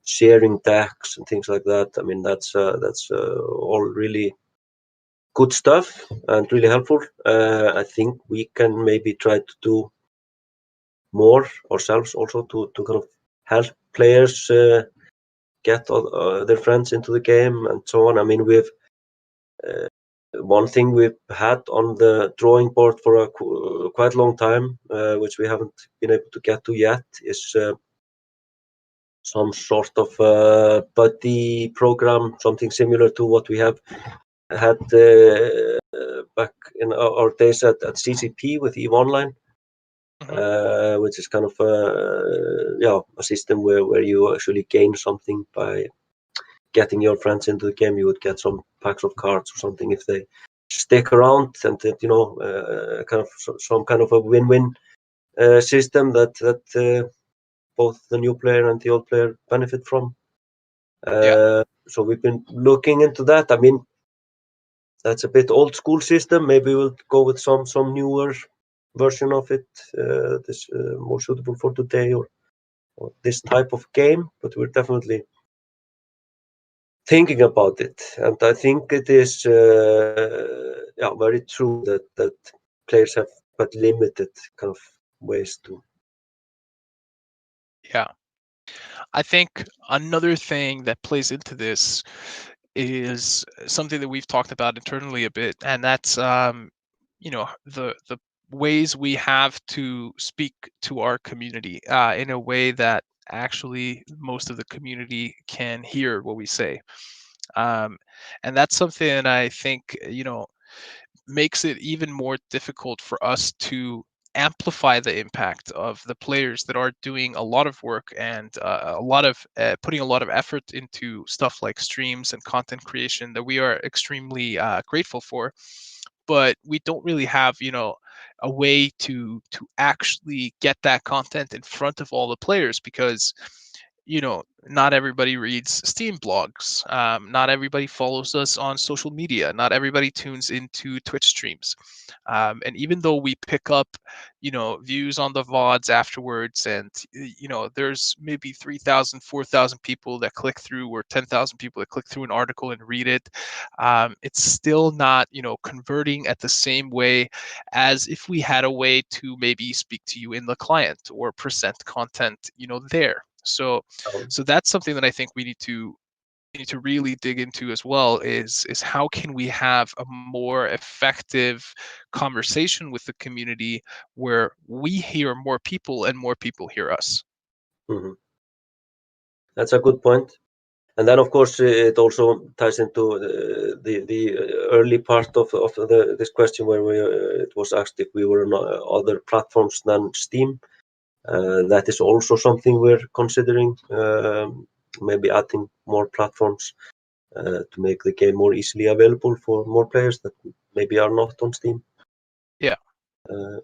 [SPEAKER 2] sharing decks and things like that. I mean, that's all really good stuff and really helpful. I think we can maybe try to do more ourselves also to kind of help players get their friends into the game and so on. I mean, we've one thing we've had on the drawing board for a quite long time, which we haven't been able to get to yet, is some sort of buddy program, something similar to what we have had back in our days at CCP with EVE Online. Which is kind of a system where you actually gain something by getting your friends into the game. You would get some packs of cards or something if they stick around, and kind of some kind of a win-win system that both the new player and the old player benefit from.
[SPEAKER 1] Yeah.
[SPEAKER 2] So we've been looking into that. I mean, that's a bit old school system. Maybe we'll go with some newer version of it. This more suitable for today or this type of game. But we're definitely thinking about it, and I think it is very true that players have but limited kind of ways to.
[SPEAKER 1] Yeah. I think another thing that plays into this is something that we've talked about internally a bit, and that's the ways we have to speak to our community in a way that actually most of the community can hear what we say. Um, and that's something that I think makes it even more difficult for us to amplify the impact of the players that are doing a lot of work and a lot of putting a lot of effort into stuff like streams and content creation that we are extremely grateful for, but we don't really have a way to actually get that content in front of all the players because not everybody reads Steam blogs. Not everybody follows us on social media. Not everybody tunes into Twitch streams. And even though we pick up, views on the VODs afterwards, and there's maybe 3,000, 4,000 people that click through, or 10,000 people that click through an article and read it, it's still not, converting at the same way as if we had a way to maybe speak to you in the client or present content, there. So that's something that I think we need to really dig into as well is how can we have a more effective conversation with the community where we hear more people and more people hear us.
[SPEAKER 2] Mhm. That's a good point. And then, of course, it also ties into the early part of this question where it was asked if we were on other platforms than Steam. That is also something we're considering, maybe adding more platforms to make the game more easily available for more players that maybe are not on Steam.
[SPEAKER 1] Yeah.
[SPEAKER 2] Uh,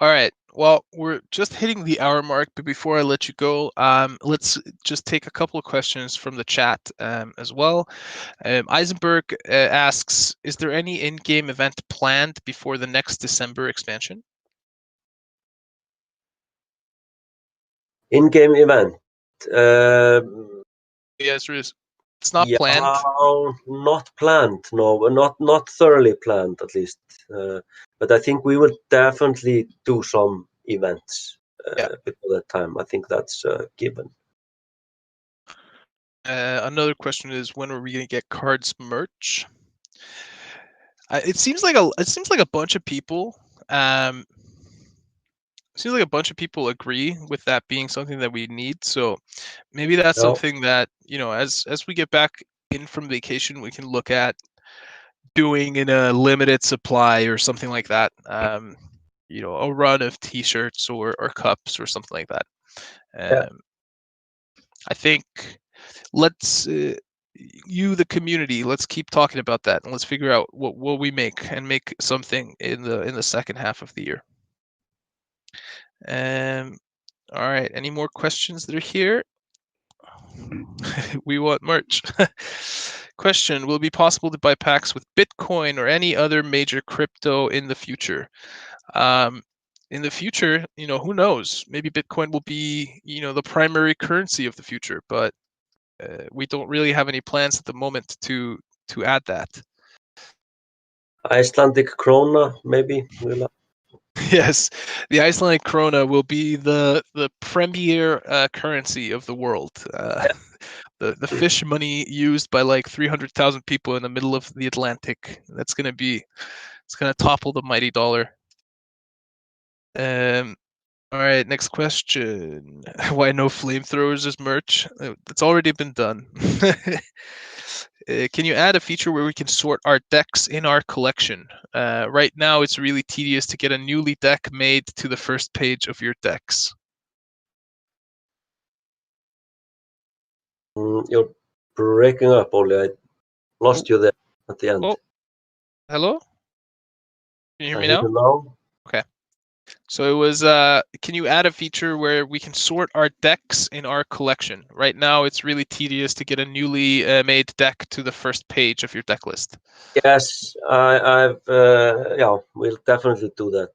[SPEAKER 1] All right. Well, we're just hitting the hour mark, but before I let you go, let's just take a couple of questions from the chat as well. Eisenberg asks, is there any in-game event planned before the next December expansion?
[SPEAKER 2] In-game event.
[SPEAKER 1] Yes, there is. It's not
[SPEAKER 2] Yeah,
[SPEAKER 1] planned.
[SPEAKER 2] not planned. No, not thoroughly planned at least. But I think we will definitely do some events
[SPEAKER 1] Yeah.
[SPEAKER 2] before that time. I think that's given.
[SPEAKER 1] Another question is, when are we going to get KARDS merch? It seems like a bunch of people. Seems like a bunch of people agree with that being something that we need. So maybe that's
[SPEAKER 2] Yeah.
[SPEAKER 1] something that, as we get back in from vacation, we can look at doing in a limited supply or something like that. A run of T-shirts or cups or something like that.
[SPEAKER 2] Yeah.
[SPEAKER 1] I think let's the community, let's keep talking about that and let's figure out what we make and make something in the second half of the year. All right, any more questions that are here? We want merch. Question, will it be possible to buy packs with Bitcoin or any other major crypto in the future? In the future, who knows? Maybe Bitcoin will be, the primary currency of the future, but we don't really have any plans at the moment to add that.
[SPEAKER 2] Icelandic krona, maybe.
[SPEAKER 1] Yes, the Icelandic krona will be the premier currency of the world. The fish money used by like 300,000 people in the middle of the Atlantic. It's gonna topple the mighty dollar. All right, next question. Why no flamethrowers as merch? It's already been done. Can you add a feature where we can sort our decks in our collection? Right now, it's really tedious to get a newly deck made to the first page of your decks.
[SPEAKER 2] You're breaking up, Oli. I lost you there at the end.
[SPEAKER 1] Oh, hello? Can you hear
[SPEAKER 2] I
[SPEAKER 1] me
[SPEAKER 2] hear
[SPEAKER 1] now?
[SPEAKER 2] you now.
[SPEAKER 1] Okay. So it was, can you add a feature where we can sort our decks in our collection? Right now, it's really tedious to get a newly made deck to the first page of your deck list.
[SPEAKER 2] Yes, yeah, we'll definitely do that.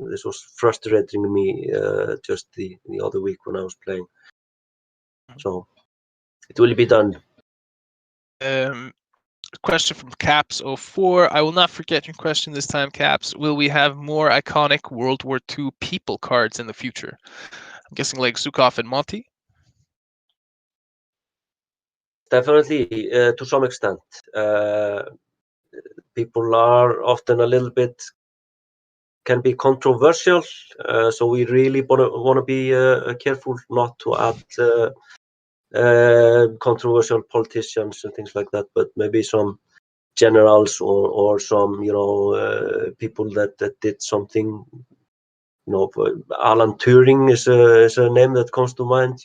[SPEAKER 2] This was frustrating me just the other week when I was playing. So it will be done.
[SPEAKER 1] Question from Caps04. I will not forget your question this time, Caps. Will we have more iconic World War II people cards in the future? I'm guessing like Zukov and Monty.
[SPEAKER 2] Definitely, to some extent. People are often a little bit can be controversial, so we really want to be careful not to add controversial politicians and things like that, but maybe some generals or some people that did something. Alan Turing is a name that comes to mind.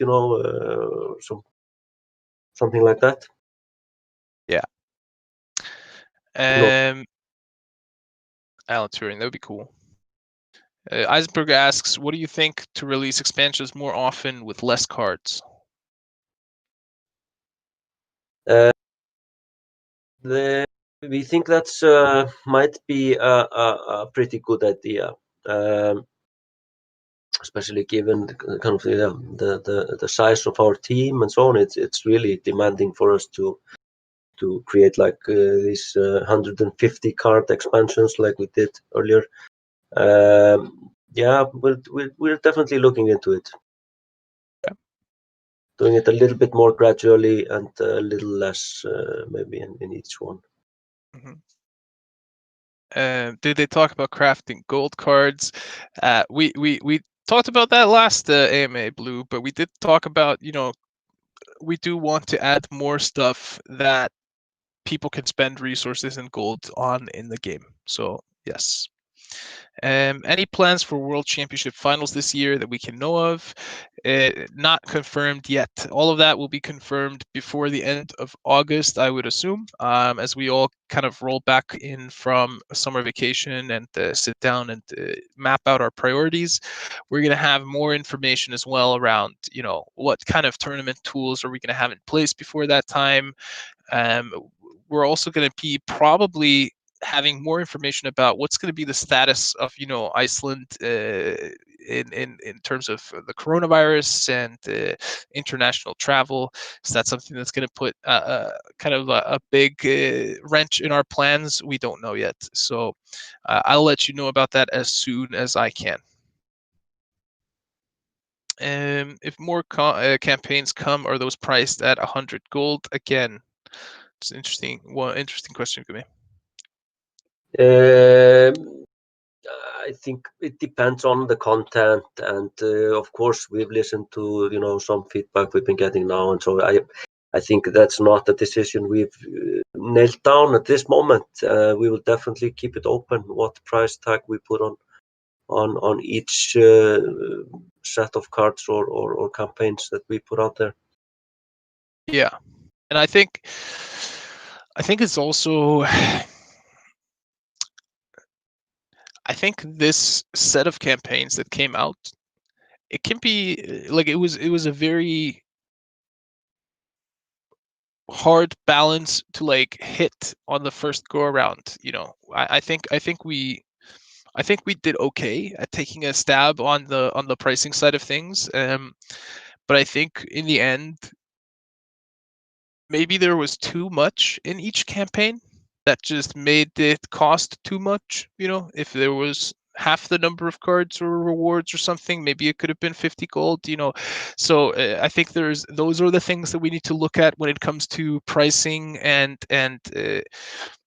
[SPEAKER 2] Something like that.
[SPEAKER 1] Yeah. Alan Turing, that would be cool. Eisenberg asks, what do you think to release expansions more often with less cards?
[SPEAKER 2] We think that's might be a pretty good idea, especially given kind of the size of our team and so on. It's really demanding for us to create like these 150 card expansions like we did earlier. Yeah, we're definitely looking into it.
[SPEAKER 1] Yeah.
[SPEAKER 2] Doing it a little bit more gradually and a little less maybe in each one.
[SPEAKER 1] Mm-hmm. Did they talk about crafting gold cards? We talked about that last AMA Blue, but we did talk about, we do want to add more stuff that people can spend resources and gold on in the game. So yes. Any plans for World Championship finals this year that we can know of? Not confirmed yet. All of that will be confirmed before the end of August, I would assume, as we all kind of roll back in from summer vacation and sit down and map out our priorities. We're going to have more information as well around, what kind of tournament tools are we going to have in place before that time. We're also going to be probably having more information about what's going to be the status of Iceland in terms of the coronavirus and international travel. So that's something that's going to put kind of a big wrench in our plans. We don't know yet, so I'll let you know about that as soon as I can. If more campaigns come, are those priced at 100 gold? Again, it's an interesting question, Gummi.
[SPEAKER 2] I think it depends on the content, and of course we've listened to some feedback we've been getting now, and so I think that's not a decision we've nailed down at this moment. We will definitely keep it open what price tag we put on each set of cards or campaigns that we put out there.
[SPEAKER 1] Yeah, and I think it's also. I think this set of campaigns that came out, it can be like it was a very hard balance to like hit on the first go around. I think we did okay at taking a stab on the pricing side of things. But I think in the end, maybe there was too much in each campaign that just made it cost too much. If there was half the number of cards or rewards or something, maybe it could have been 50 gold. So I think those are the things that we need to look at when it comes to pricing and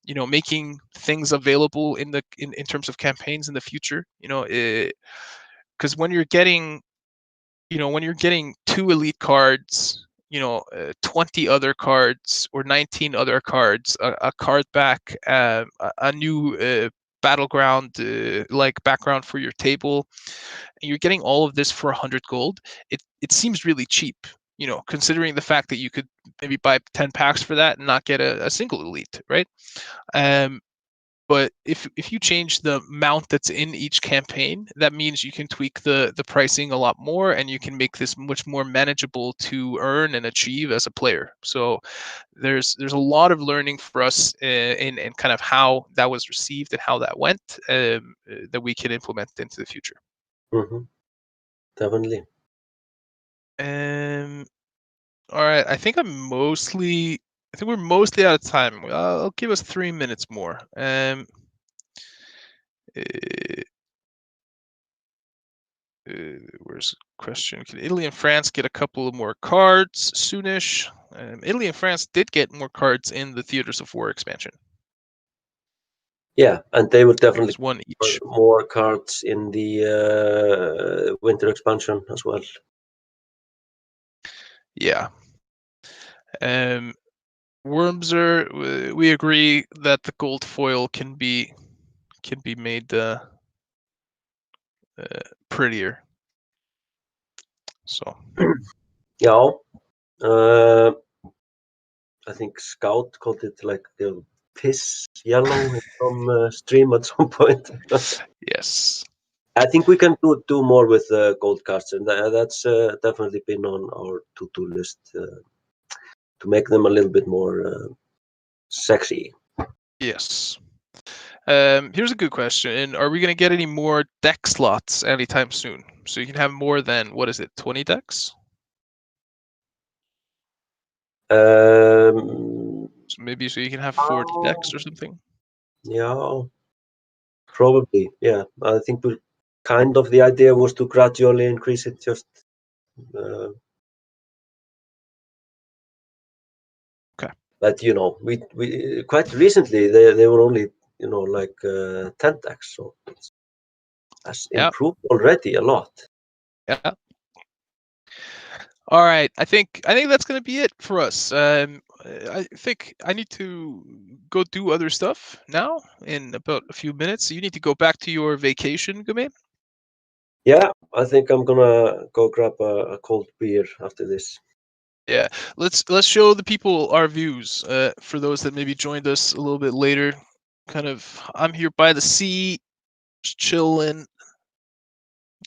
[SPEAKER 1] making things available in terms of campaigns in the future. Because when you're getting 2 elite cards, 20 other cards or 19 other cards, a card back, a new battleground like background for your table, and you're getting all of this for 100 gold, it seems really cheap, considering the fact that you could maybe buy 10 packs for that and not get a single elite, right? But if you change the amount that's in each campaign, that means you can tweak the pricing a lot more, and you can make this much more manageable to earn and achieve as a player. So there's a lot of learning for us in kind of how that was received and how that went, that we can implement into the future.
[SPEAKER 2] Mm-hmm. Definitely.
[SPEAKER 1] All right, I think we're mostly out of time. I'll give us 3 minutes more. Where's the question? Can Italy and France get a couple of more cards soonish? Italy and France did get more cards in the Theaters of War expansion.
[SPEAKER 2] Yeah, and they would definitely
[SPEAKER 1] one each.
[SPEAKER 2] More cards in the winter expansion as well.
[SPEAKER 1] Yeah. Wormser, we agree that the gold foil can be made prettier. So.
[SPEAKER 2] Yeah. I think Scout called it like the piss yellow in some stream at some point.
[SPEAKER 1] Yes.
[SPEAKER 2] I think we can do more with gold cards, and that's definitely been on our to-do list to make them a little bit more sexy.
[SPEAKER 1] Yes. Here's a good question. Are we going to get any more deck slots anytime soon? So you can have more than, 20 decks? So maybe so you can have 40 decks or something?
[SPEAKER 2] Yeah, probably. Yeah, I think kind of the idea was to gradually increase it just.
[SPEAKER 1] Okay.
[SPEAKER 2] But we quite recently they were only like 10 decks, so that's improved already a lot.
[SPEAKER 1] Yeah. All right, I think that's gonna be it for us. I think I need to go do other stuff now in about a few minutes. You need to go back to your vacation, Gummi.
[SPEAKER 2] Yeah, I think I'm gonna go grab a cold beer after this.
[SPEAKER 1] Yeah, let's show the people our views. For those that maybe joined us a little bit later, kind of, I'm here by the sea, just chilling.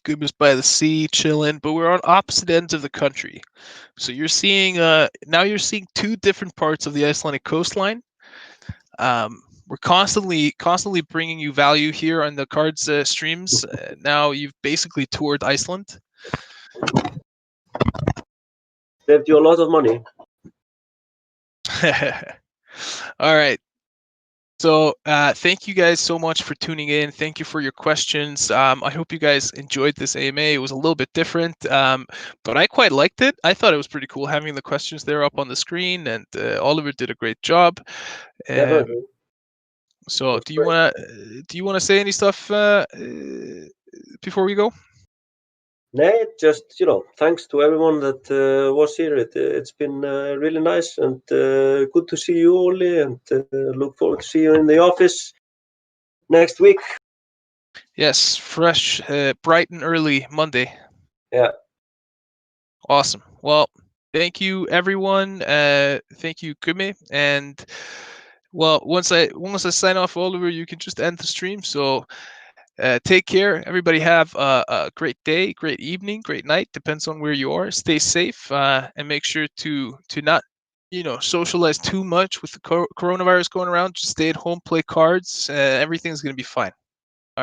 [SPEAKER 1] Gummi's by the sea, chilling, but we're on opposite ends of the country. So you're seeing now you're seeing two different parts of the Icelandic coastline. We're constantly bringing you value here on the KARDS streams. Now you've basically toured Iceland.
[SPEAKER 2] Saved you a lot of money.
[SPEAKER 1] All right. So thank you guys so much for tuning in. Thank you for your questions. I hope you guys enjoyed this AMA. It was a little bit different, but I quite liked it. I thought it was pretty cool having the questions there up on the screen, and Oliver did a great job.
[SPEAKER 2] Definitely.
[SPEAKER 1] So
[SPEAKER 2] That's
[SPEAKER 1] do you want to say any stuff before we go?
[SPEAKER 2] Nay, just thanks to everyone that was here. It's been really nice and good to see you, Oli, and look forward to see you in the office next week.
[SPEAKER 1] Yes, fresh, bright and early Monday.
[SPEAKER 2] Yeah.
[SPEAKER 1] Awesome. Well, thank you, everyone. Thank you, Gummi. And well, once I sign off, Oliver, you can just end the stream. So take care. Everybody have a great day, great evening, great night. Depends on where you are. Stay safe and make sure to not socialize too much with the coronavirus going around. Just stay at home, play cards. Everything's gonna be fine.